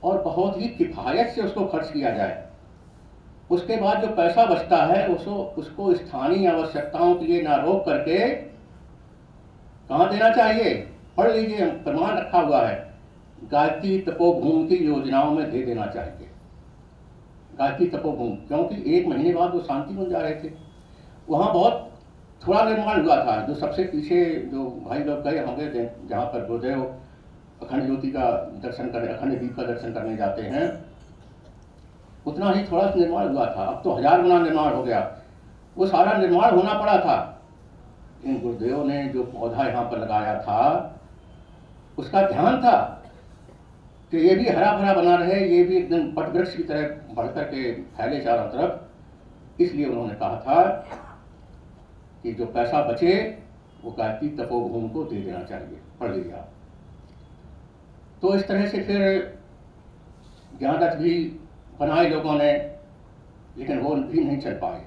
और बहुत ही किफायत से उसको खर्च किया जाए। उसके बाद जो पैसा बचता है उसको स्थानीय आवश्यकताओं के लिए ना रोक करके कहाँ देना चाहिए? पढ़ लीजिए, प्रमाण रखा हुआ है, गायत्री तपोभूमि की योजनाओं में दे देना चाहिए। गायत्री तपोभूमि, क्योंकि 1 महीने बाद वो शांति बन जा रहे थे। वहाँ बहुत थोड़ा निर्माण हुआ था। जो सबसे पीछे जो भाई लोग गए होंगे, जहाँ पर गुरुदेव अखंड ज्योति का दर्शन करने, अखंड दीप का दर्शन करने जाते हैं, उतना ही थोड़ा सा निर्माण हुआ था। अब तो 1000 गुना निर्माण हो गया। वो सारा निर्माण होना पड़ा था। इन गुरुदेव ने जो पौधा यहाँ पर लगाया था, उसका ध्यान था कि ये भी हरा भरा बना रहे, ये भी एकदम पटवृक्ष की तरह बढ़कर के फैले चारों तरफ। इसलिए उन्होंने कहा था कि जो पैसा बचे वो गायत्री तपोभूमि को दे देना चाहिए। पढ़ लीजिए आप। तो इस तरह से फिर ज्ञान रथ भी बनाए लोगों ने, लेकिन वो भी नहीं चल पाए।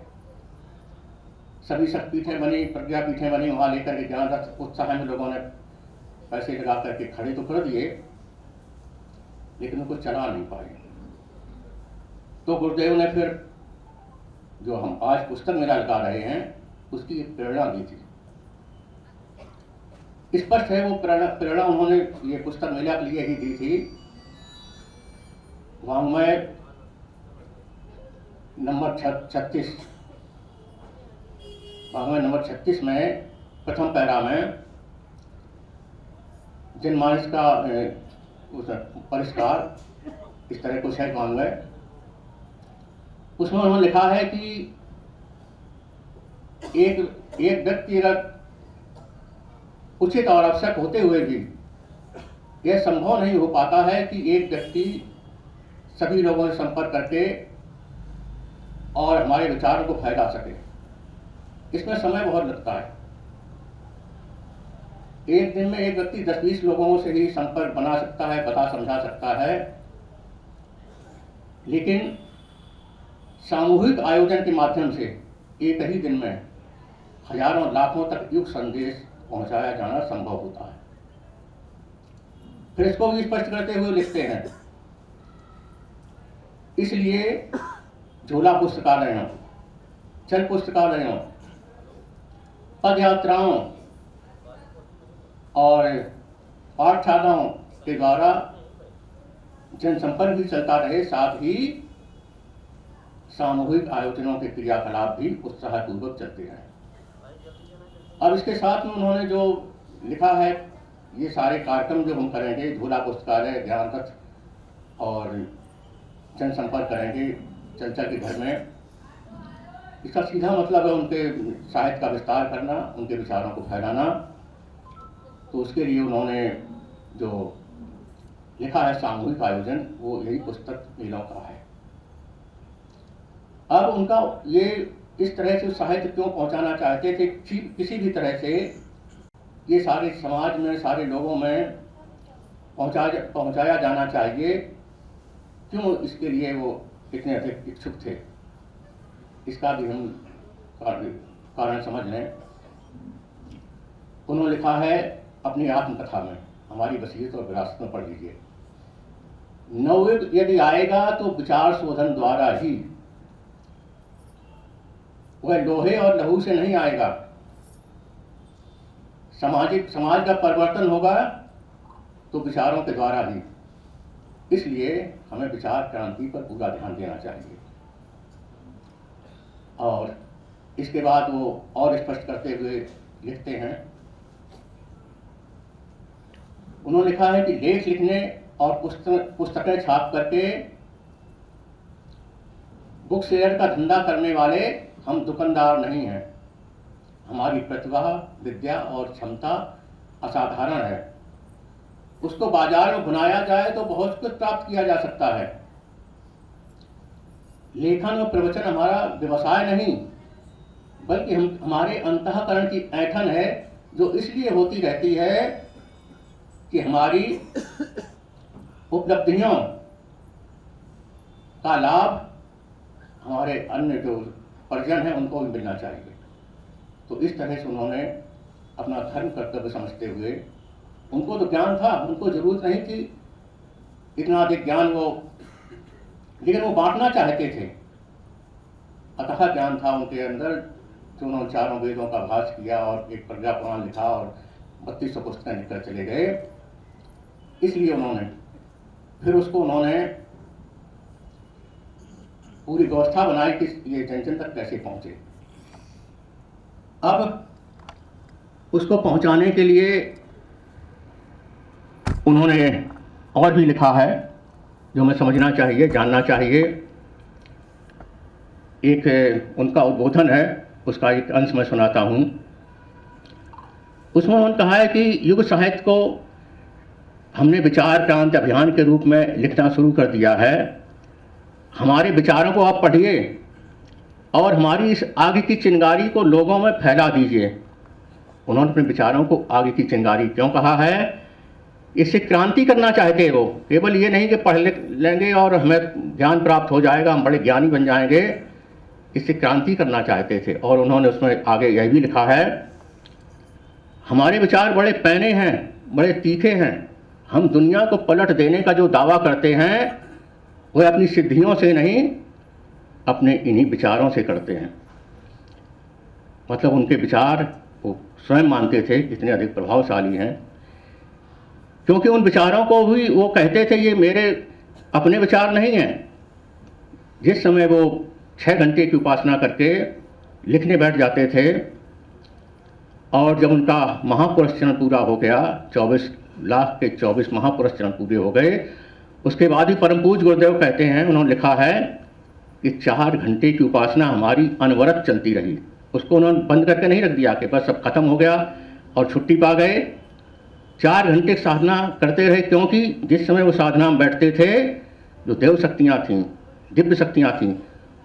सभी शक्तिपीठें बनी, प्रज्ञापीठें बनी, वहाँ लेकर के ज्ञान रथ उत्साह में लोगों ने पैसे लगा करके खड़े तो कर दिए, लेकिन उनको चला नहीं पाए। तो गुरुदेव ने फिर जो हम आज पुस्तक मेला लगा रहे हैं, उसकी एक प्रेरणा दी थी। स्पष्ट है वो प्रेरणा उन्होंने ये पुस्तक मेला के लिए ही दी थी। वाङ्मय नंबर 36, वाङ्मय नंबर 36 में प्रथम पैरा में जनमानस का परिष्कार, इस तरह कुछ है वाङ्मय। उसमें उन्होंने लिखा है कि एक व्यक्ति अगर उचित और आवश्यक होते हुए भी यह संभव नहीं हो पाता है कि एक व्यक्ति सभी लोगों से संपर्क करके और हमारे विचारों को फैला सके। इसमें समय बहुत लगता है। एक दिन में एक व्यक्ति 10-20 लोगों से ही संपर्क बना सकता है, बता समझा सकता है, लेकिन सामूहिक आयोजन के माध्यम से एक ही दिन में हजारों लाखों तक युग संदेश पहुंचाया जाना संभव होता है। फिर इसको भी स्पष्ट करते हुए लिखते हैं, इसलिए झोला पुस्तकालयों, चल पुस्तकालयों, पद यात्राओं और पाठशालाओं के द्वारा जनसंपर्क भी चलता रहे, साथ ही सामूहिक आयोजनों के क्रियाकलाप भी उत्साहपूर्वक चलते रहे। अब इसके साथ में उन्होंने जो लिखा है, ये सारे कार्यक्रम जो हम करेंगे, झूला पुस्तकालय, ज्ञान रथ और जनसंपर्क करेंगे चंचल के घर में, इसका सीधा मतलब है उनके साहित्य का विस्तार करना, उनके विचारों को फैलाना। तो उसके लिए उन्होंने जो लिखा है सामूहिक आयोजन, वो यही पुस्तक मेलों का है। अब उनका ये इस तरह से साहित्य क्यों पहुंचाना चाहते थे, किसी भी तरह से ये सारे समाज में, सारे लोगों में पहुंचाया जाना चाहिए, क्यों इसके लिए वो इतने अधिक इच्छुक थे, इसका भी हम कारण समझ लें। उन्होंने लिखा है अपनी आत्मकथा में, हमारी वसीयत और विरासत में पढ़ लीजिए, नवयुग यदि आएगा तो विचार शोधन द्वारा ही, वह लोहे और लहू से नहीं आएगा। समाज का परिवर्तन होगा तो विचारों के द्वारा ही। इसलिए हमें विचार क्रांति पर पूरा ध्यान देना चाहिए। और इसके बाद वो और स्पष्ट करते हुए लिखते हैं, उन्होंने लिखा है कि लेख लिखने और पुस्तकें छाप करके बुक शेयर का धंधा करने वाले हम दुकानदार नहीं हैं। हमारी प्रतिभा, विद्या और क्षमता असाधारण है। उसको बाजार में भुनाया जाए तो बहुत कुछ प्राप्त किया जा सकता है। लेखन और प्रवचन हमारा व्यवसाय नहीं, बल्कि हमारे अंतःकरण की ऐंठन है, जो इसलिए होती रहती है कि हमारी उपलब्धियों का लाभ हमारे अन्य जो परिजन हैं उनको भी मिलना चाहिए। तो इस तरह से उन्होंने अपना धर्म कर्तव्य समझते हुए, उनको तो ज्ञान था, उनको जरूरत नहीं थी इतना अधिक ज्ञान वो, लेकिन वो बांटना चाहते थे। अतः ज्ञान था उनके अंदर, जो उन्होंने चारों वेदों का अभ्यास किया और एक प्रज्ञा पुराण लिखा और 3200 पुस्तकें लिखकर चले गए। इसलिए उन्होंने फिर उसको उन्होंने पूरी व्यवस्था बनाई कि ये जन जन तक कैसे पहुंचे। अब उसको पहुंचाने के लिए उन्होंने और भी लिखा है जो हमें समझना चाहिए, जानना चाहिए। एक उनका उद्बोधन है, उसका एक अंश मैं सुनाता हूँ। उसमें उन्होंने कहा है कि युग साहित्य को हमने विचार क्रांति अभियान के रूप में लिखना शुरू कर दिया है। हमारे विचारों को आप पढ़िए और हमारी इस आगे की चिंगारी को लोगों में फैला दीजिए। उन्होंने अपने विचारों को आगे की चिंगारी क्यों कहा है? इससे क्रांति करना चाहते हैं वो, केवल ये नहीं कि पढ़ लेंगे और हमें ज्ञान प्राप्त हो जाएगा, हम बड़े ज्ञानी बन जाएंगे। इससे क्रांति करना चाहते थे। और उन्होंने उसमें आगे यह भी लिखा है, हमारे विचार बड़े पैने हैं, बड़े तीखे हैं। हम दुनिया को पलट देने का जो दावा करते हैं वह अपनी सिद्धियों से नहीं, अपने इन्हीं विचारों से करते हैं। मतलब उनके विचार वो स्वयं मानते थे कितने अधिक प्रभावशाली हैं, क्योंकि उन विचारों को भी वो कहते थे ये मेरे अपने विचार नहीं हैं। जिस समय वो 6 घंटे की उपासना करके लिखने बैठ जाते थे और जब उनका महापुरुष चरण पूरा हो गया, 24 लाख के 24 महापुरुष चरण पूरे हो गए, उसके बाद ही परम पूज्य गुरुदेव कहते हैं, उन्होंने लिखा है कि 4 घंटे की उपासना हमारी अनवरत चलती रही। उसको उन्होंने बंद करके नहीं रख दिया कि बस सब खत्म हो गया और छुट्टी पा गए। 4 घंटे साधना करते रहे, क्योंकि जिस समय वो साधना में बैठते थे, जो देव शक्तियाँ थीं, दिव्य शक्तियाँ थीं,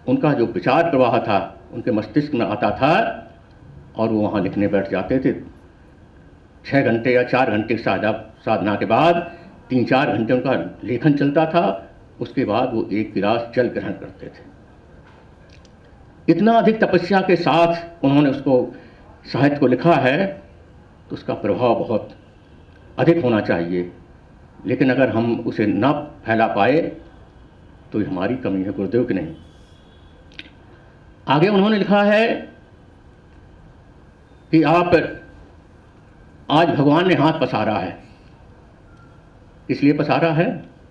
उनका जो विचार प्रवाह था उनके मस्तिष्क में आता था और वो वहाँ लिखने बैठ जाते थे। 6 घंटे या 4 घंटे साधना के बाद 3-4 घंटे उनका लेखन चलता था। उसके बाद वो एक गिलास जल ग्रहण करते थे। इतना अधिक तपस्या के साथ उन्होंने उसको साहित्य को लिखा है, तो उसका प्रभाव बहुत अधिक होना चाहिए। लेकिन अगर हम उसे न फैला पाए तो ये हमारी कमी है, गुरुदेव की नहीं। आगे उन्होंने लिखा है कि आप आज भगवान ने हाथ पसारा है, इसलिए पसारा है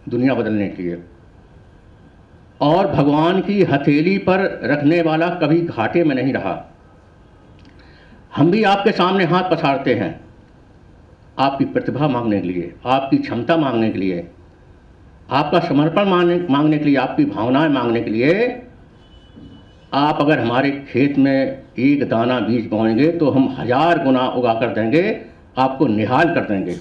दुनिया बदलने के लिए, और भगवान की हथेली पर रखने वाला कभी घाटे में नहीं रहा। हम भी आपके सामने हाथ पसारते हैं, आपकी प्रतिभा मांगने के लिए, आपकी क्षमता मांगने के लिए, आपका समर्पण मांगने के लिए, आपकी भावनाएं मांगने के लिए। आप अगर हमारे खेत में एक दाना बीज बोएंगे तो हम 1000 गुना उगा कर देंगे, आपको निहाल कर देंगे।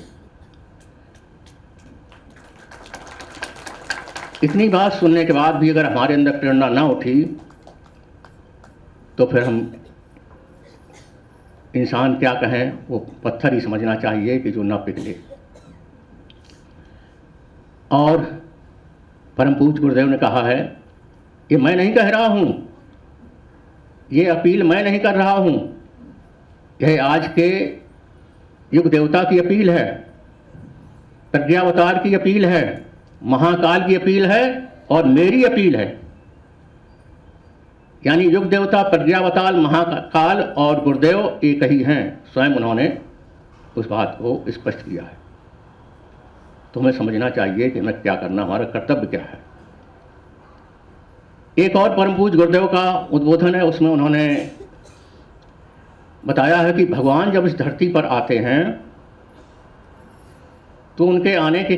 इतनी बात सुनने के बाद भी अगर हमारे अंदर प्रेरणा ना उठी तो फिर हम इंसान क्या कहें, वो पत्थर ही समझना चाहिए कि जो ना पिघले। और परम पूज्य गुरुदेव ने कहा है, ये मैं नहीं कह रहा हूँ, ये अपील मैं नहीं कर रहा हूँ, यह आज के युग देवता की अपील है, प्रज्ञावतार की अपील है, महाकाल की अपील है और मेरी अपील है। यानी युग देवता, प्रज्ञावतार, महाकाल और गुरुदेव एक ही हैं। स्वयं उन्होंने उस बात को स्पष्ट किया है। तो हमें समझना चाहिए कि हमें क्या करना, हमारा कर्तव्य क्या है। एक और परम पूज्य गुरुदेव का उद्बोधन है, उसमें उन्होंने बताया है कि भगवान जब इस धरती पर आते हैं तो उनके आने के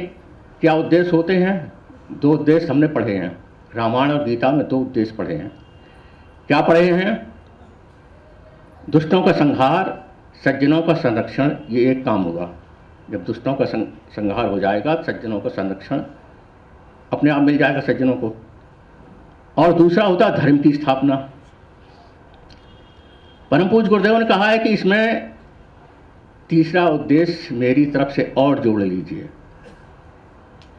क्या उद्देश्य होते हैं। 2 उद्देश्य हमने पढ़े हैं, रामायण और गीता में 2 उद्देश्य पढ़े हैं। क्या पढ़े हैं? दुष्टों का संहार, सज्जनों का संरक्षण। ये एक काम होगा, जब दुष्टों का संहार हो जाएगा, सज्जनों का संरक्षण अपने आप मिल जाएगा सज्जनों को। और दूसरा होता है धर्म की स्थापना। परम पूज्य गुरुदेव ने कहा है कि इसमें तीसरा उद्देश्य मेरी तरफ से और जोड़ लीजिए।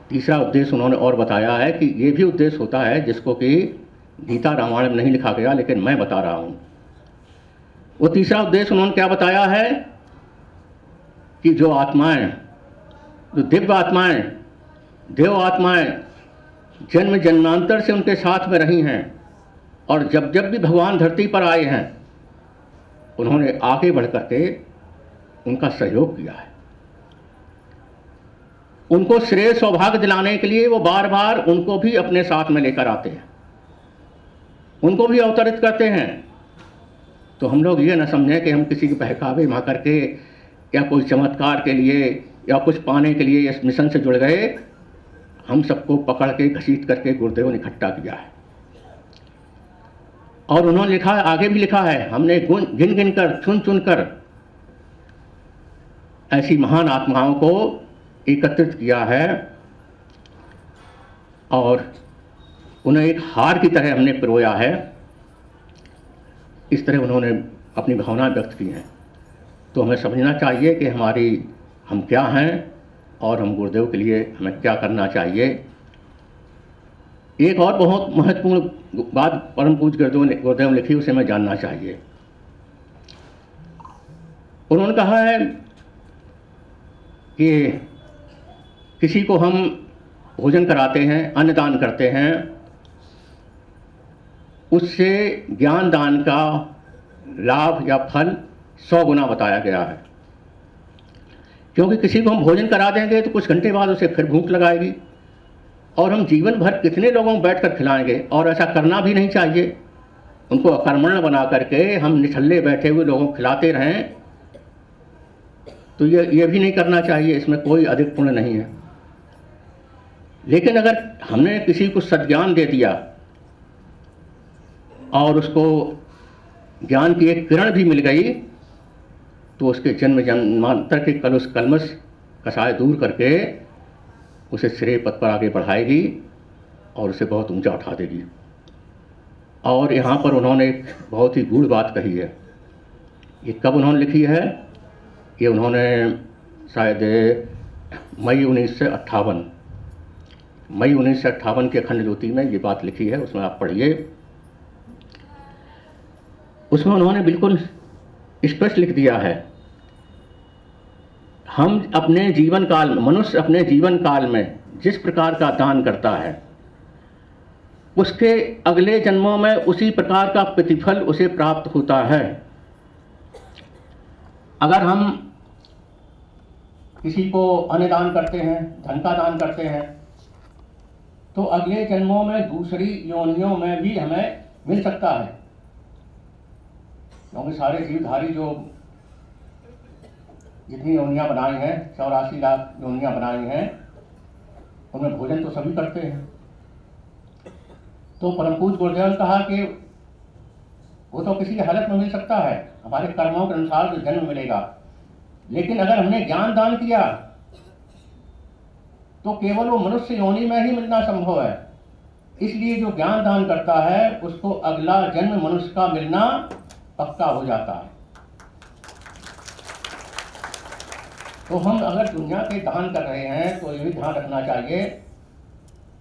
तीसरा उद्देश्य उन्होंने और बताया है कि ये भी उद्देश्य होता है जिसको कि गीता रामायण में नहीं लिखा गया, लेकिन मैं बता रहा हूँ। वो तीसरा उद्देश्य उन्होंने क्या बताया है कि जो आत्माएं, जो दिव्य आत्माएं, देव आत्माएं जन्म जन्मांतर से उनके साथ में रही हैं और जब जब भी भगवान धरती पर आए हैं उन्होंने आगे बढ़ करके उनका सहयोग किया है। उनको श्रेय सौभाग्य दिलाने के लिए वो बार बार उनको भी अपने साथ में लेकर आते हैं, उनको भी अवतरित करते हैं। तो हम लोग ये न समझें कि हम किसी के बहकावे में करके या कोई चमत्कार के लिए या कुछ पाने के लिए इस मिशन से जुड़ गए। हम सबको पकड़ के घसीट करके गुरुदेव ने इकट्ठा किया है। और उन्होंने लिखा है, आगे भी लिखा है, हमने गिन गिन कर, चुन चुन कर ऐसी महान आत्माओं को एकत्रित किया है और उन्हें एक हार की तरह हमने पिरोया है। इस तरह उन्होंने अपनी भावना व्यक्त की हैं। तो हमें समझना चाहिए कि हम क्या हैं और हम गुरुदेव के लिए हमें क्या करना चाहिए। एक और बहुत महत्वपूर्ण बात परम पूज्य गुरुदेव ने लिखी, उसे हमें जानना चाहिए। उन्होंने कहा है कि किसी को हम भोजन कराते हैं, अन्नदान करते हैं, उससे ज्ञान दान का लाभ या फल 100 गुना बताया गया है। क्योंकि किसी को हम भोजन करा देंगे तो कुछ घंटे बाद उसे फिर भूख लगाएगी और हम जीवन भर कितने लोगों को बैठकर खिलाएंगे, और ऐसा करना भी नहीं चाहिए। उनको अकर्मण्य बना करके हम निठल्ले बैठे हुए लोगों को खिलाते रहें तो ये भी नहीं करना चाहिए, इसमें कोई अधिक पुण्य नहीं है। लेकिन अगर हमने किसी को सद्ज्ञान दे दिया और उसको ज्ञान की एक किरण भी मिल गई तो उसके जन्म जन्मांतर के कलमश कसाय दूर करके उसे श्रेय पद पर आगे बढ़ाएगी और उसे बहुत ऊंचा उठा देगी। और यहाँ पर उन्होंने एक बहुत ही गूढ़ बात कही है। ये कब उन्होंने लिखी है? ये उन्होंने शायद मई 1958 के अखंड ज्योति में ये बात लिखी है, उसमें आप पढ़िए। उसमें उन्होंने बिल्कुल स्पष्ट लिख दिया है, हम अपने जीवन काल में, मनुष्य अपने जीवन काल में जिस प्रकार का दान करता है उसके अगले जन्मों में उसी प्रकार का प्रतिफल उसे प्राप्त होता है। अगर हम किसी को अन्न दान करते हैं, धन का दान करते हैं, तो अगले जन्मों में दूसरी योनियों में भी हमें मिल सकता है। क्योंकि सारे जीवधारी जो जितनी योनियां बनाई हैं, 84 लाख योनियां बनाई हैं, उनमें भोजन तो सभी करते हैं। तो परम पूज्य गुरुदेव ने कहा कि वो तो किसी हालत में मिल सकता है, हमारे कर्मों के अनुसार जो जन्म मिलेगा। लेकिन अगर हमने ज्ञान दान किया तो केवल वो मनुष्य योनि में ही मिलना संभव है। इसलिए जो ज्ञान दान करता है उसको अगला जन्म मनुष्य का मिलना पक्का हो जाता है। तो हम अगर दुनिया के दान कर रहे हैं तो ये भी ध्यान रखना चाहिए।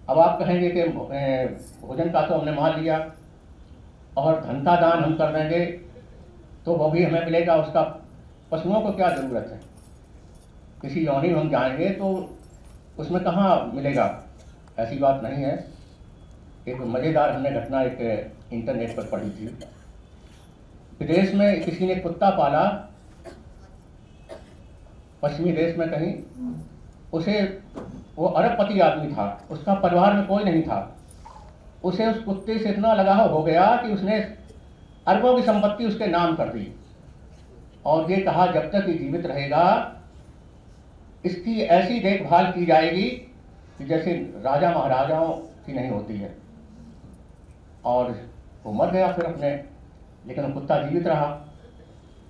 अब आप कहेंगे कि भोजन का तो हमने मान लिया और धन का दान हम कर देंगे तो वो भी हमें मिलेगा, उसका पशुओं को क्या ज़रूरत है? किसी योनि में हम जाएंगे तो उसमें कहाँ मिलेगा? ऐसी बात नहीं है। एक मज़ेदार हमने घटना एक इंटरनेट पर पढ़ी थी। विदेश में किसी ने कुत्ता पाला, पश्चिमी देश में कहीं। उसे, वो अरबपति आदमी था, उसका परिवार में कोई नहीं था। उसे उस कुत्ते से इतना लगाव हो गया कि उसने अरबों की संपत्ति उसके नाम कर दी और ये कहा जब तक ये जीवित रहेगा इसकी ऐसी देखभाल की जाएगी कि जैसे राजा महाराजाओं की नहीं होती है। और वो मर गया फिर अपने, लेकिन वो कुत्ता जीवित रहा।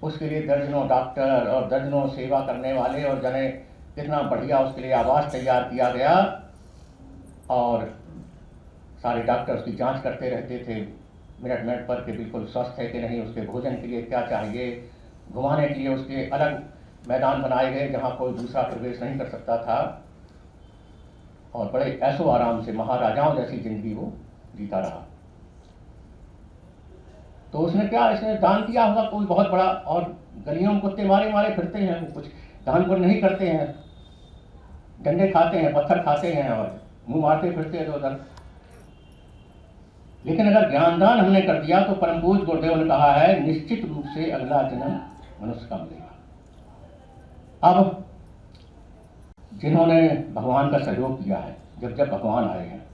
उसके लिए दर्जनों डॉक्टर और दर्जनों सेवा करने वाले और जने कितना बढ़िया उसके लिए आवास तैयार किया गया और सारे डॉक्टर उसकी जांच करते रहते थे मिनट मिनट पर कि बिल्कुल स्वस्थ है कि नहीं, उसके भोजन के लिए क्या चाहिए। घुमाने के लिए उसके अलग मैदान बनाए गए जहाँ कोई दूसरा प्रवेश नहीं कर सकता था और बड़े ऐशो आराम से महाराजाओं जैसी जिंदगी वो जीता रहा। तो उसने क्या, इसने दान किया होगा कोई बहुत बड़ा, और गलियों में कुत्ते मारे मारे फिरते हैं, वो कुछ दान पुण्य नहीं करते हैं, डंडे खाते हैं, पत्थर खाते हैं और मुंह मारते फिरते हैं उधर। लेकिन अगर ज्ञानदान हमने कर दिया तो परम पूज्य गुरुदेव ने कहा है निश्चित रूप से अगला जन्म मनुष्य का मिलेगा। अब जिन्होंने भगवान का सहयोग किया है, जब जब भगवान आए हैं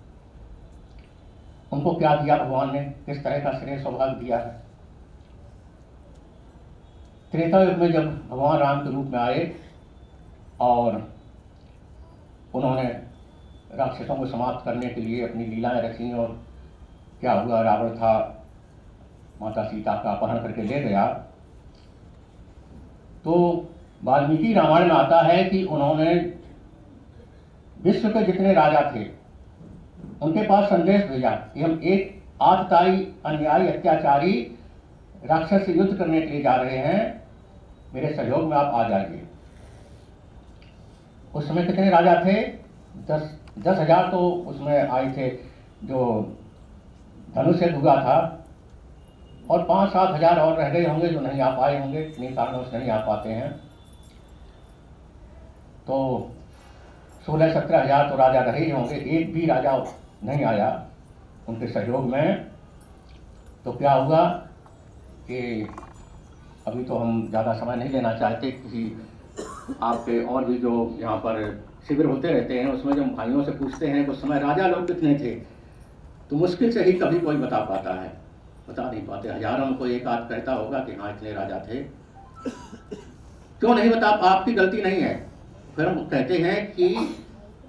उनको क्या दिया भगवान ने, किस तरह का श्रेय सौभाग्य दिया है। त्रेता युग में जब भगवान राम के रूप में आए और उन्होंने राक्षसों को समाप्त करने के लिए अपनी लीलाएं रची, और क्या हुआ, रावण था माता सीता का अपहरण करके ले गया। तो वाल्मीकि रामायण में आता है कि उन्होंने विश्व के जितने राजा थे उनके पास संदेश भेजा कि हम एक आतताई अन्यायी अत्याचारी राक्षस से युद्ध करने के लिए जा रहे हैं, मेरे सहयोग में आप आ जाइए। उस समय कितने राजा थे? 10,000 तो उसमें आए थे जो धनुष से भुगा था, और 5-7 हजार और रह गए होंगे जो नहीं आ पाए होंगे, किन्हीं कारणों से नहीं आ पाते हैं। तो 16-17 हजार तो राजा रहे ही होंगे, एक भी राजा नहीं आया उनके सहयोग में। तो क्या हुआ कि अभी तो हम ज़्यादा समय नहीं लेना चाहते, किसी आपके और भी जो यहाँ पर शिविर होते रहते हैं उसमें जब भाइयों से पूछते हैं उस समय राजा लोग कितने थे, तो मुश्किल से ही कभी कोई बता पाता है, बता नहीं पाते। हजारों में कोई एक आध कहता होगा कि हाँ इतने राजा थे। क्यों नहीं बता, आपकी गलती नहीं है। फिर हम कहते हैं कि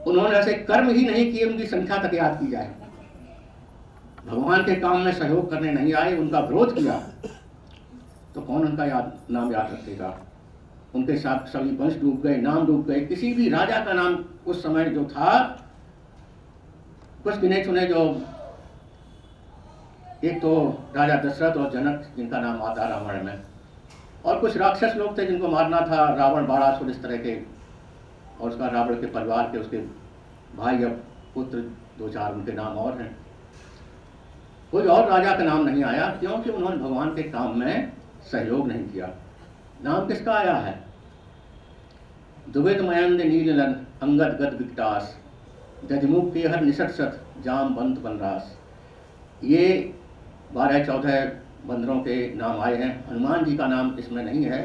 उन्होंने ऐसे कर्म ही नहीं किए उनकी संख्या तक याद की जाए। भगवान के काम में सहयोग करने नहीं आए, उनका विरोध किया, तो कौन उनका नाम याद रखेगा। उनके साथ सभी वंश डूब गए, नाम डूब गए। किसी भी राजा का नाम उस समय जो था, कुछ गिने चुने, जो एक तो राजा दशरथ और जनक जिनका नाम आता रामायण में, और कुछ राक्षस लोग थे जिनको मारना था, रावण, बाणासुर, इस तरह के, और उसका रावण के परिवार के उसके भाई या पुत्र 2-4 उनके नाम और हैं। कोई और राजा का नाम नहीं आया, क्योंकि उन्होंने भगवान के काम में सहयोग नहीं किया। नाम किसका आया है? दुविध मयंद नील अंगद गद विकटास, जजमुख के हर निसट जाम बंत बनरास। ये 12-14 बंदरों के नाम आए हैं। हनुमान जी का नाम इसमें नहीं है,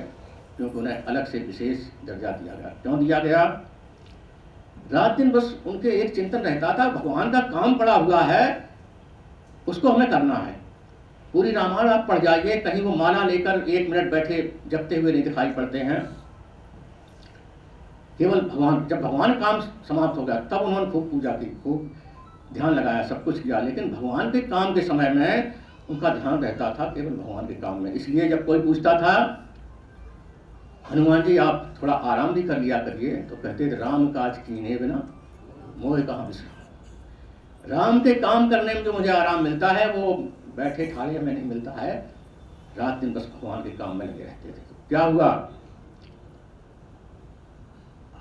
क्योंकि उन्हें अलग से विशेष दर्जा दिया गया। क्यों दिया गया? रात दिन बस उनके एक चिंतन रहता था, भगवान का काम पड़ा हुआ है, उसको हमें करना है। पूरी रामायण आप पढ़ जाइए, कहीं वो माला लेकर 1 मिनट बैठे जपते हुए नहीं दिखाई पड़ते हैं। केवल भगवान, जब भगवान काम समाप्त हो गया तब उन्होंने खूब पूजा की, खूब ध्यान लगाया, सब कुछ किया, लेकिन भगवान के काम के समय में उनका ध्यान रहता था केवल भगवान के काम में। इसलिए जब कोई पूछता था हनुमान जी आप थोड़ा आराम भी कर लिया करिए, तो कहते थे राम काज कीने बिना मोह कहाँ विश्राम। राम के काम करने में जो मुझे आराम मिलता है वो बैठे ठाले में नहीं मिलता है। रात दिन बस भगवान के काम में लगे रहते थे। तो क्या हुआ,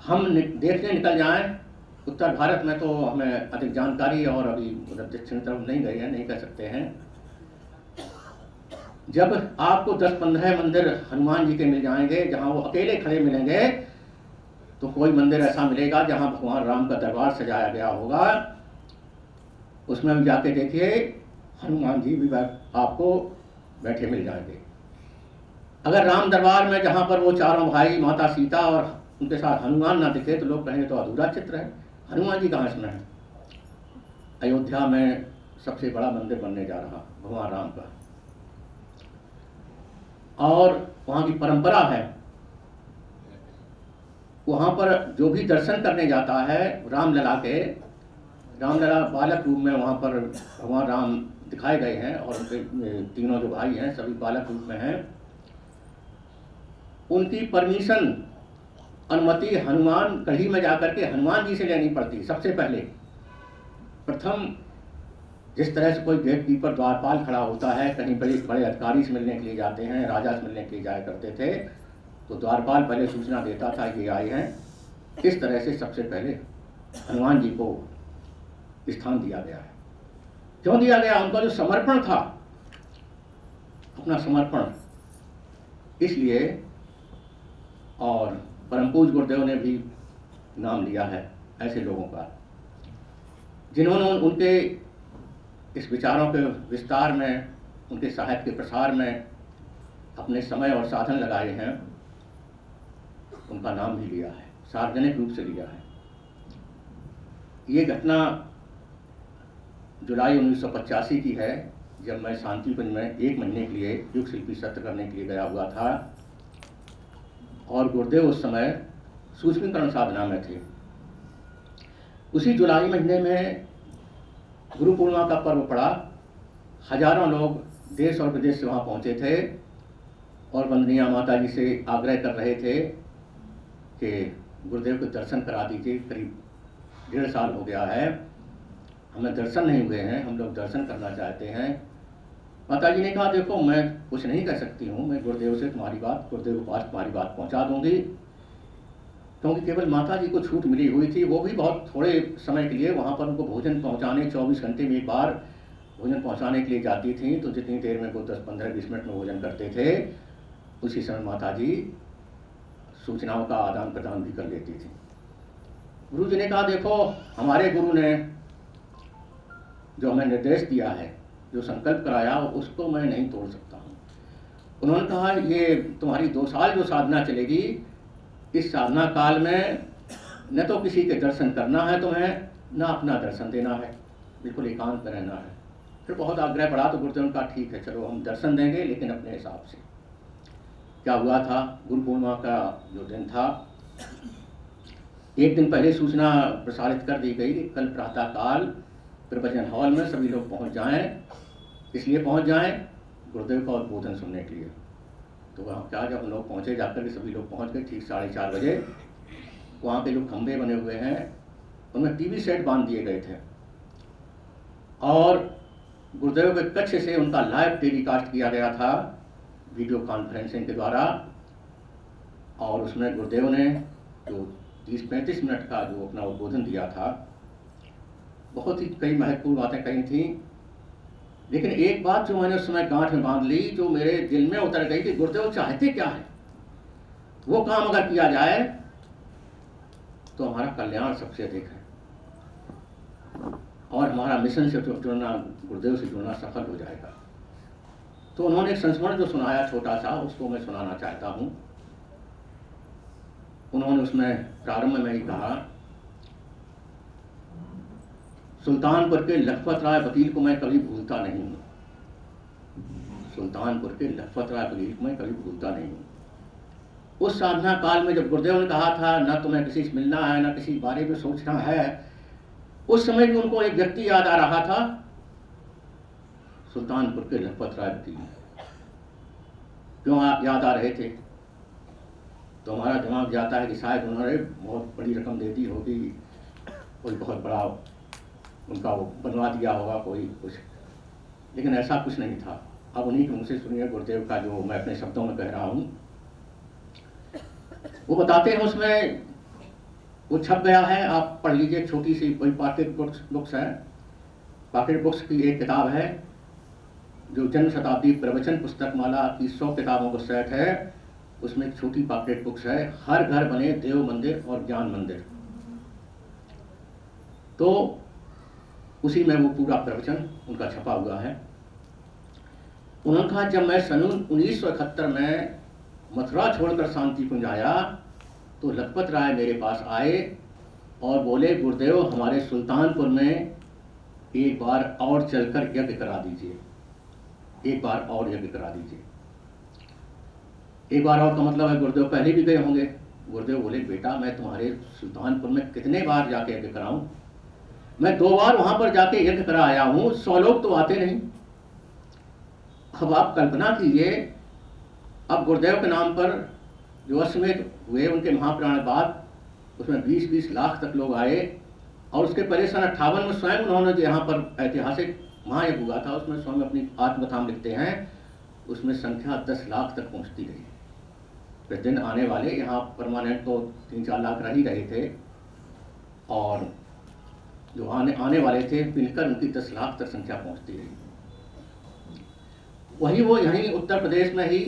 हम देखने निकल जाएं उत्तर भारत में तो हमें अधिक जानकारी, और अभी उधर दक्षिण तरफ नहीं गए हैं, नहीं कह सकते हैं। जब आपको 10-15 मंदिर हनुमान जी के मिल जाएंगे जहां वो अकेले खड़े मिलेंगे, तो कोई मंदिर ऐसा मिलेगा जहां भगवान राम का दरबार सजाया गया होगा, उसमें भी जाके देखिए हनुमान जी भी आपको बैठे मिल जाएंगे। अगर राम दरबार में जहां पर वो चारों भाई, माता सीता और उनके साथ हनुमान ना दिखे तो लोग कहेंगे तो अधूरा चित्र है, हनुमान जी कहाँ इसमें है। अयोध्या में सबसे बड़ा मंदिर बनने जा रहा भगवान राम का, और वहाँ की परंपरा है, वहाँ पर जो भी दर्शन करने जाता है रामलला बालक रूप में वहाँ पर भगवान राम दिखाए गए हैं, और उनके तीनों जो भाई हैं सभी बालक रूप में हैं। उनकी परमिशन, अनुमति हनुमान गढ़ी में जाकर के हनुमान जी से लेनी पड़ती। सबसे पहले प्रथम, जिस तरह से कोई गेट कीपर, द्वारपाल खड़ा होता है, कहीं बड़े बड़े अधिकारी से मिलने के लिए जाते हैं, राजा से मिलने के लिए जाया करते थे, तो द्वारपाल पहले सूचना देता था ये आए हैं। इस तरह से सबसे पहले हनुमान जी को स्थान दिया गया है। क्यों दिया गया? उनका जो समर्पण था, अपना समर्पण इसलिए, और परम पूज्य गुरुदेव ने भी नाम लिया है ऐसे लोगों का जिन्होंने उनके इस विचारों के विस्तार में, उनके साहित्य के प्रसार में अपने समय और साधन लगाए हैं। उनका नाम भी लिया है, सार्वजनिक रूप से लिया है। ये घटना जुलाई 1985 की है, जब मैं शांतिकुंज में 1 महीने के लिए युग शिल्पी सत्र करने के लिए गया हुआ था और गुरुदेव उस समय सूक्ष्मीकरण साधना में थे। उसी जुलाई महीने में गुरु पूर्णिमा का पर्व पड़ा। हजारों लोग देश और विदेश से वहाँ पहुँचे थे और वंदनीय माता जी से आग्रह कर रहे थे कि गुरुदेव को दर्शन करा दीजिए। करीब 1.5 साल हो गया है, हमें दर्शन नहीं हुए हैं, हम लोग दर्शन करना चाहते हैं। माता जी ने कहा, देखो मैं कुछ नहीं कर सकती हूँ, मैं गुरुदेव से तुम्हारी बात, गुरुदेव के पास तुम्हारी बात पहुँचा दूँगी, क्योंकि केवल माता जी को छूट मिली हुई थी। वो भी बहुत थोड़े समय के लिए वहाँ पर उनको भोजन पहुँचाने 24 घंटे में एक बार भोजन पहुँचाने के लिए जाती थी। तो जितनी देर में वो 10, 15, 20 मिनट में भोजन करते थे, उसी समय माता जी सूचनाओं का आदान प्रदान भी कर लेती थी। गुरु जी ने कहा, देखो हमारे गुरु ने जो हमें निर्देश दिया है, जो संकल्प कराया, उसको मैं नहीं तोड़ सकता हूँ। उन्होंने कहा, ये तुम्हारी 2 साल जो साधना चलेगी, इस साधना काल में न तो किसी के दर्शन करना है तुम्हें, न अपना दर्शन देना है, बिल्कुल एकांत में रहना है। फिर बहुत आग्रह बढ़ा तो गुरुदेव ने कहा, ठीक है चलो हम दर्शन देंगे, लेकिन अपने हिसाब से। क्या हुआ था, गुरु पूर्णिमा का जो दिन था, 1 दिन पहले सूचना प्रसारित कर दी गई कि कल प्रातःकाल प्रवचन हॉल में सभी लोग पहुंच जाएं। इसलिए पहुंच जाएं गुरुदेव का उद्बोधन सुनने के लिए। तो वहाँ क्या, जब हम लोग पहुँचे, जाकर के सभी लोग पहुँच गए ठीक 4:30 बजे। वहाँ पे जो खंभे बने हुए हैं उनमें टीवी सेट बांध दिए गए थे और गुरुदेव के कक्ष से उनका लाइव टेलीकास्ट किया गया था वीडियो कॉन्फ्रेंसिंग के द्वारा। और उसमें गुरुदेव ने जो 30-35 मिनट का जो अपना उद्बोधन दिया था, बहुत ही कई महत्वपूर्ण बातें कही थी। लेकिन एक बात जो मैंने उस समय गांठ में बांध ली, जो मेरे दिल में उतर गई कि गुरुदेव चाहते क्या है, वो काम अगर किया जाए तो हमारा कल्याण सबसे अधिक है और हमारा मिशन से जुड़ना, गुरुदेव से जुड़ना सफल हो जाएगा। तो उन्होंने एक संस्मरण जो सुनाया छोटा सा, उसको मैं सुनाना चाहता हूँ। उन्होंने उसमें प्रारंभ में ही कहा, सुल्तानपुर के लखपत राय वकील को मैं कभी भूलता नहीं हूँ। सुल्तानपुर के लखपत राय वकील को मैं कभी भूलता नहीं हूँ। उस साधना काल में जब गुरुदेव ने कहा था, न तुम्हें किसी से मिलना है, न किसी बारे में सोचना है, उस समय भी उनको एक व्यक्ति याद आ रहा था, सुल्तानपुर के लखपत राय वकील। क्यों याद आ रहे थे? तो हमारा दिमाग जाता है कि शायद उन्होंने बहुत बड़ी रकम दे दी होगी, कोई बहुत बड़ा उनका वो बनवा दिया होगा कोई कुछ, लेकिन ऐसा कुछ नहीं था। अब उन्हीं के मुँह से सुनिए गुरुदेव का, जो मैं अपने शब्दों में कह रहा हूँ। वो बताते हैं, उसमें वो छप गया है, आप पढ़ लीजिए, छोटी सी कोई पॉकेट बुक्स है, पॉकेट बुक्स की एक किताब है जो जन्म शताब्दी प्रवचन पुस्तक माला की 100 किताबों का सेट है। उसमें एक छोटी पॉकेट बुक्स है, हर घर बने देव मंदिर और ज्ञान मंदिर। तो उसी में वो पूरा प्रवचन उनका छपा हुआ है। उन्होंने कहा, जब मैं सन 1971 में मथुरा छोड़कर शांतिकुंज आया तो लखपत राय मेरे पास आए और बोले, गुरुदेव हमारे सुल्तानपुर में एक बार और चलकर यज्ञ करा दीजिए, एक बार और यज्ञ करा दीजिए। एक बार और का मतलब है गुरुदेव पहले भी गए होंगे। गुरुदेव बोले, बेटा मैं तुम्हारे सुल्तानपुर में कितने बार जाके यज्ञ कराऊं? मैं 2 बार वहां पर जाके यज्ञ करा आया हूं, 100 लोग तो आते नहीं। अब आप कल्पना कीजिए, अब गुरुदेव के नाम पर जो अश्वमेध हुए उनके महाप्राण बाद, उसमें 20-20 लाख तक लोग आए। और उसके पहले सन 58 में स्वयं उन्होंने जो यहाँ पर ऐतिहासिक महायज्ञ हुआ था, उसमें स्वयं अपनी आत्मकथा लिखते हैं, उसमें संख्या 10 लाख तक पहुँचती रही। प्रतिदिन आने वाले यहाँ परमानेंट तो 3-4 लाख रह ही रहे थे, और जो आने वाले थे मिलकर उनकी 10 लाख तक संख्या पहुँचती रही। वही वो यहीं उत्तर प्रदेश में ही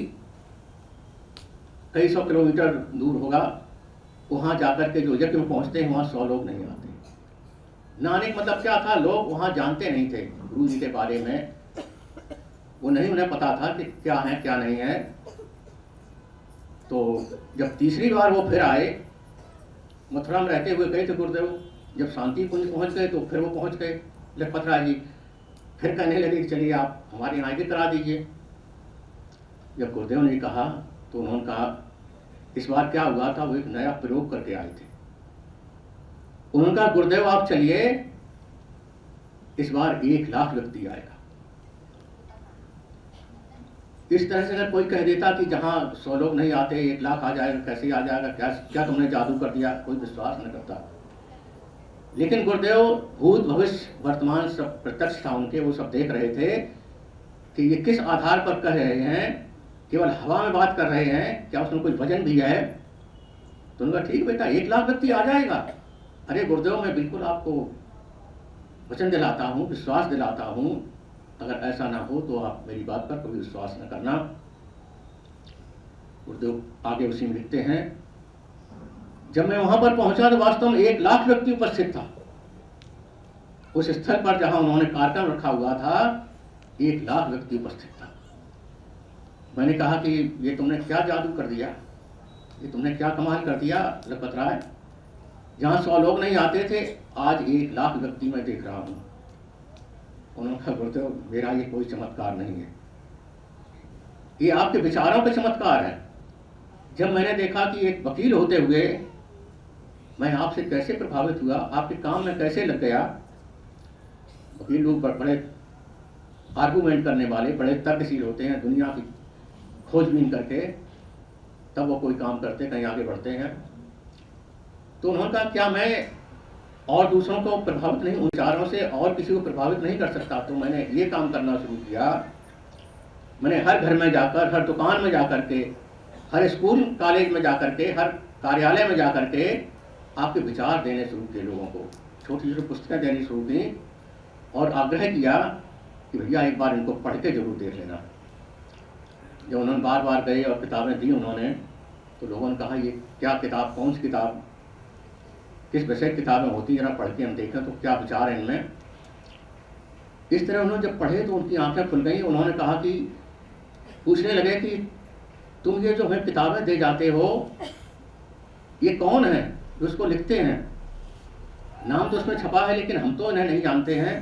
कई सौ किलोमीटर दूर होगा, वहाँ जाकर के जो यज्ञ में पहुँचते हैं वहाँ 100 लोग नहीं आते। न आने का मतलब क्या था, लोग वहाँ जानते नहीं थे गुरु जी के बारे में, वो नहीं, उन्हें पता था कि क्या है क्या नहीं है। तो जब तीसरी बार वो फिर आए, मथुरा में रहते हुए गए थे गुरुदेव, जब शांति कुंज पहुँच गए तो फिर वो पहुँच गए लखपत राय जी, फिर कहने लगे कि चलिए आप हमारे यहाँ आगे करा दीजिए। जब गुरुदेव ने कहा तो उन्होंने कहा, इस बार क्या हुआ था, वो एक नया प्रयोग करके आए थे। उन्होंने कहा गुरुदेव आप चलिए, इस बार 1 लाख व्यक्ति आएगा। इस तरह से अगर कोई कह देता कि जहाँ 100 लोग नहीं आते 1 लाख आ जाएगा, कैसे आ जाएगा, क्या तुमने जादू कर दिया, कोई विश्वास न करता। लेकिन गुरुदेव भूत भविष्य वर्तमान सब प्रत्यक्ष था उनके, वो सब देख रहे थे कि ये किस आधार पर कह रहे हैं, केवल हवा में बात कर रहे हैं, क्या उसमें कोई वजन भी है। तो उन्होंने कहा ठीक बेटा 1 लाख व्यक्ति आ जाएगा। अरे गुरुदेव मैं बिल्कुल आपको वचन दिलाता हूँ, विश्वास दिलाता हूँ, अगर ऐसा ना हो तो आप मेरी बात पर कभी विश्वास न करना। गुरुदेव आगे उसी में लिखते हैं, जब मैं वहां पर पहुंचा तो वास्तव में 1 लाख व्यक्ति उपस्थित था। उस स्थल पर जहां उन्होंने कार्यक्रम रखा हुआ था 1 लाख व्यक्ति उपस्थित था। मैंने कहा कि ये तुमने क्या जादू कर दिया, ये तुमने क्या कमाल कर दिया लखपत राय, जहाँ 100 लोग नहीं आते थे आज 1 लाख व्यक्ति मैं देख रहा हूँ। उन्होंने कहा गुरुदेव मेरा ये कोई चमत्कार नहीं है, ये आपके विचारों का चमत्कार है। जब मैंने देखा कि एक वकील होते हुए मैं आपसे कैसे प्रभावित हुआ, आपके काम में कैसे लग गया। वकील लोग बड़े आर्गूमेंट करने वाले, बड़े तर्कशील होते हैं, दुनिया की खोजबीन करके तब वो कोई काम करते, कहीं आगे बढ़ते हैं। तो उन्होंने कहा क्या मैं और दूसरों को प्रभावित नहीं, उन विचारों से और किसी को प्रभावित नहीं कर सकता। तो मैंने ये काम करना शुरू किया, मैंने हर घर में जाकर, हर दुकान में जाकर के, हर स्कूल कॉलेज में जाकर के, हर कार्यालय में जाकर के आपके विचार देने शुरू किए, लोगों को छोटी छोटी पुस्तकें देनी शुरू की और आग्रह किया कि भैया एक बार इनको पढ़ के जरूर देख लेना। जब उन्होंने बार बार गए और किताबें दी उन्होंने, तो लोगों ने कहा ये क्या किताब, कौन सी किताब, किस विषय की किताबें होती, जरा पढ़ के हम देखें तो क्या विचार है इनमें। इस तरह उन्होंने जब पढ़े तो उनकी आंखें खुल गई। उन्होंने कहा कि पूछने लगे कि तुम ये जो हमें किताबें दे जाते हो ये कौन है जो उसको लिखते हैं, नाम तो उसमें छपा है लेकिन हम तो इन्हें नहीं जानते हैं।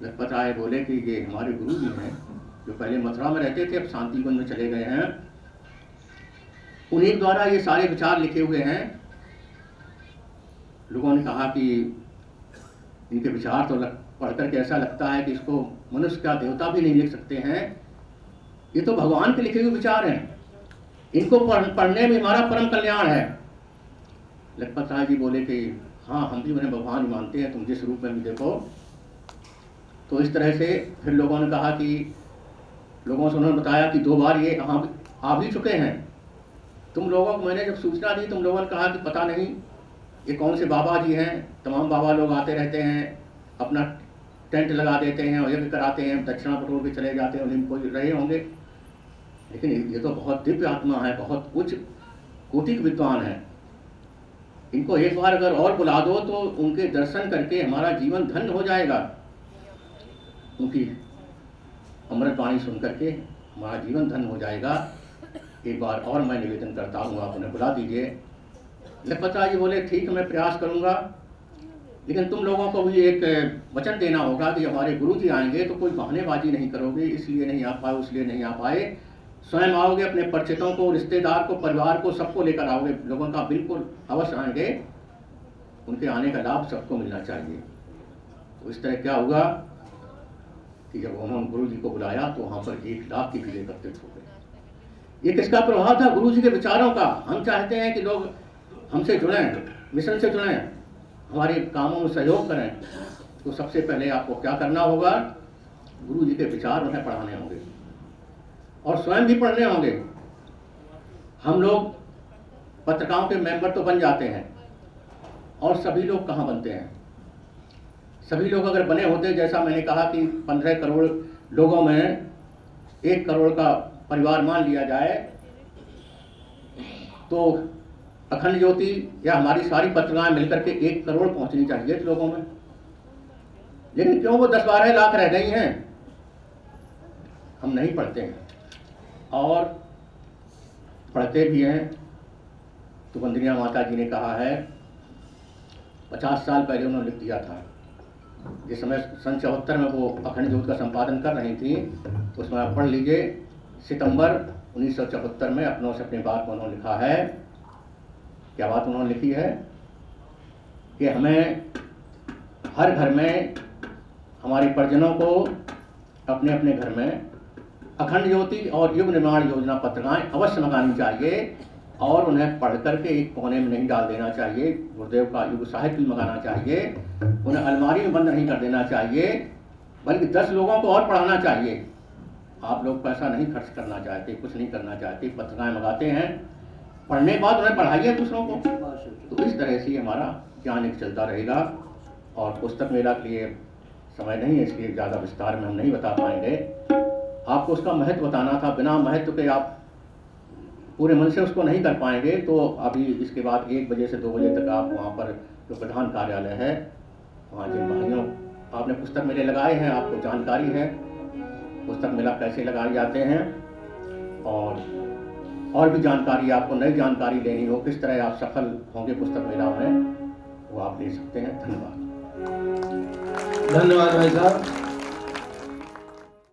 लखपत राय बोले कि ये हमारे गुरु जी हैं जो पहले मथुरा में रहते थे, अब शांतिकुंज में चले गए हैं, उन्हीं द्वारा ये सारे विचार लिखे हुए हैं। लोगों ने कहा कि इनके विचार तो पढ़ करके ऐसा लगता है कि इसको मनुष्य का देवता भी नहीं लिख सकते हैं, ये तो भगवान के लिखे हुए विचार हैं, इनको पढ़ने में हमारा परम कल्याण है। लखपत राय जी बोले कि हाँ हम भी उन्हें भगवान मानते हैं, तुम जिस रूप में भी देखो। तो इस तरह से फिर लोगों ने कहा कि लोगों से उन्होंने बताया कि 2 बार ये आ भी चुके हैं। तुम लोगों को मैंने जब सूचना दी तुम लोगों ने कहा कि पता नहीं ये कौन से बाबा जी हैं, तमाम बाबा लोग आते रहते हैं, अपना टेंट लगा देते हैं और यज्ञ कराते हैं, दक्षिणा बटोर के चले जाते हैं, उन्हें कोई रहे होंगे। लेकिन ये तो बहुत दिव्य आत्मा है, बहुत उच्च कोटि के विद्वान है, इनको एक बार अगर और बुला दो तो उनके दर्शन करके हमारा जीवन धन्य हो जाएगा। उनकी अमृत वाणी सुन करके हमारा जीवन धन्य हो जाएगा। एक बार और मैं निवेदन करता हूँ, आप उन्हें बुला दीजिए। लखपत राय जी बोले ठीक है मैं प्रयास करूँगा, लेकिन तुम लोगों को भी एक वचन देना होगा कि हमारे गुरु जी आएंगे तो कोई बहानेबाजी नहीं करोगे, इसलिए नहीं आ पाए उसलिए नहीं आ पाए, स्वयं आओगे, अपने परिचितों को, रिश्तेदार को, परिवार को, सबको लेकर आओगे। लोगों का बिल्कुल अवश्य आएंगे, उनके आने का लाभ सबको मिलना चाहिए। तो इस तरह क्या हुआ कि जब उन्होंने गुरु जी को बुलाया तो वहाँ पर 1 लाख की भीड़ एकत्रित हो गई। ये किसका प्रभाव था? गुरु जी के विचारों का। हम चाहते हैं कि लोग हमसे जुड़ें, मिशन से जुड़ें, हमारे कामों में सहयोग करें, तो सबसे पहले आपको क्या करना होगा? गुरु जी के विचार उन्हें पढ़ाने होंगे और स्वयं भी पढ़ने होंगे। हम लोग पत्रिकाओं के मेंबर तो बन जाते हैं और सभी लोग कहाँ बनते हैं? सभी लोग अगर बने होते, जैसा मैंने कहा कि 15 करोड़ लोगों में 1 करोड़ का परिवार मान लिया जाए तो अखंड ज्योति या हमारी सारी पत्रिकाएं मिलकर के 1 करोड़ पहुंचनी चाहिए लोगों में। लेकिन क्यों वो 10-12 लाख रह गई हैं? हम नहीं पढ़ते हैं और पढ़ते भी हैं तो वंदनीय माता जी ने कहा है, 50 साल पहले उन्होंने लिख दिया था। जिस समय सन 74 में वो अखंड ज्योति का संपादन कर रही थी, उसमें आप पढ़ लीजिए, सितंबर 1974 में अपनों से अपनी बात को उन्होंने लिखा है। क्या बात उन्होंने लिखी है कि हमें हर घर में हमारे परिजनों को अपने अपने घर में अखंड ज्योति और युग निर्माण योजना पत्रिकाएं अवश्य मंगानी चाहिए और उन्हें पढ़ करके एक कोने में नहीं डाल देना चाहिए। गुरुदेव का युग साहित्य भी मंगाना चाहिए, उन्हें अलमारी में बंद नहीं कर देना चाहिए, बल्कि 10 लोगों को और पढ़ाना चाहिए। आप लोग पैसा नहीं खर्च करना चाहते, कुछ नहीं करना चाहते, पत्रिकाएं मंगाते हैं, पढ़ने के बाद उन्हें पढ़ाइए दूसरों को। तो इस तरह से हमारा ज्ञान एक चलता रहेगा। और पुस्तक मेला के लिए समय नहीं है, इसलिए ज़्यादा विस्तार में हम नहीं बता पाएंगे। आपको उसका महत्व बताना था, बिना महत्व के आप पूरे मन से उसको नहीं कर पाएंगे। तो अभी इसके बाद 1 बजे से 2 बजे तक आप वहाँ पर जो प्रधान कार्यालय है, वहाँ जिन भाइयों आपने पुस्तक मेले लगाए हैं, आपको जानकारी है पुस्तक मेला कैसे लगाए जाते हैं, और भी जानकारी आपको नई जानकारी लेनी हो, किस तरह आप सफल होंगे पुस्तक मेला में, वो आप ले सकते हैं। धन्यवाद। धन्यवाद भाई साहब।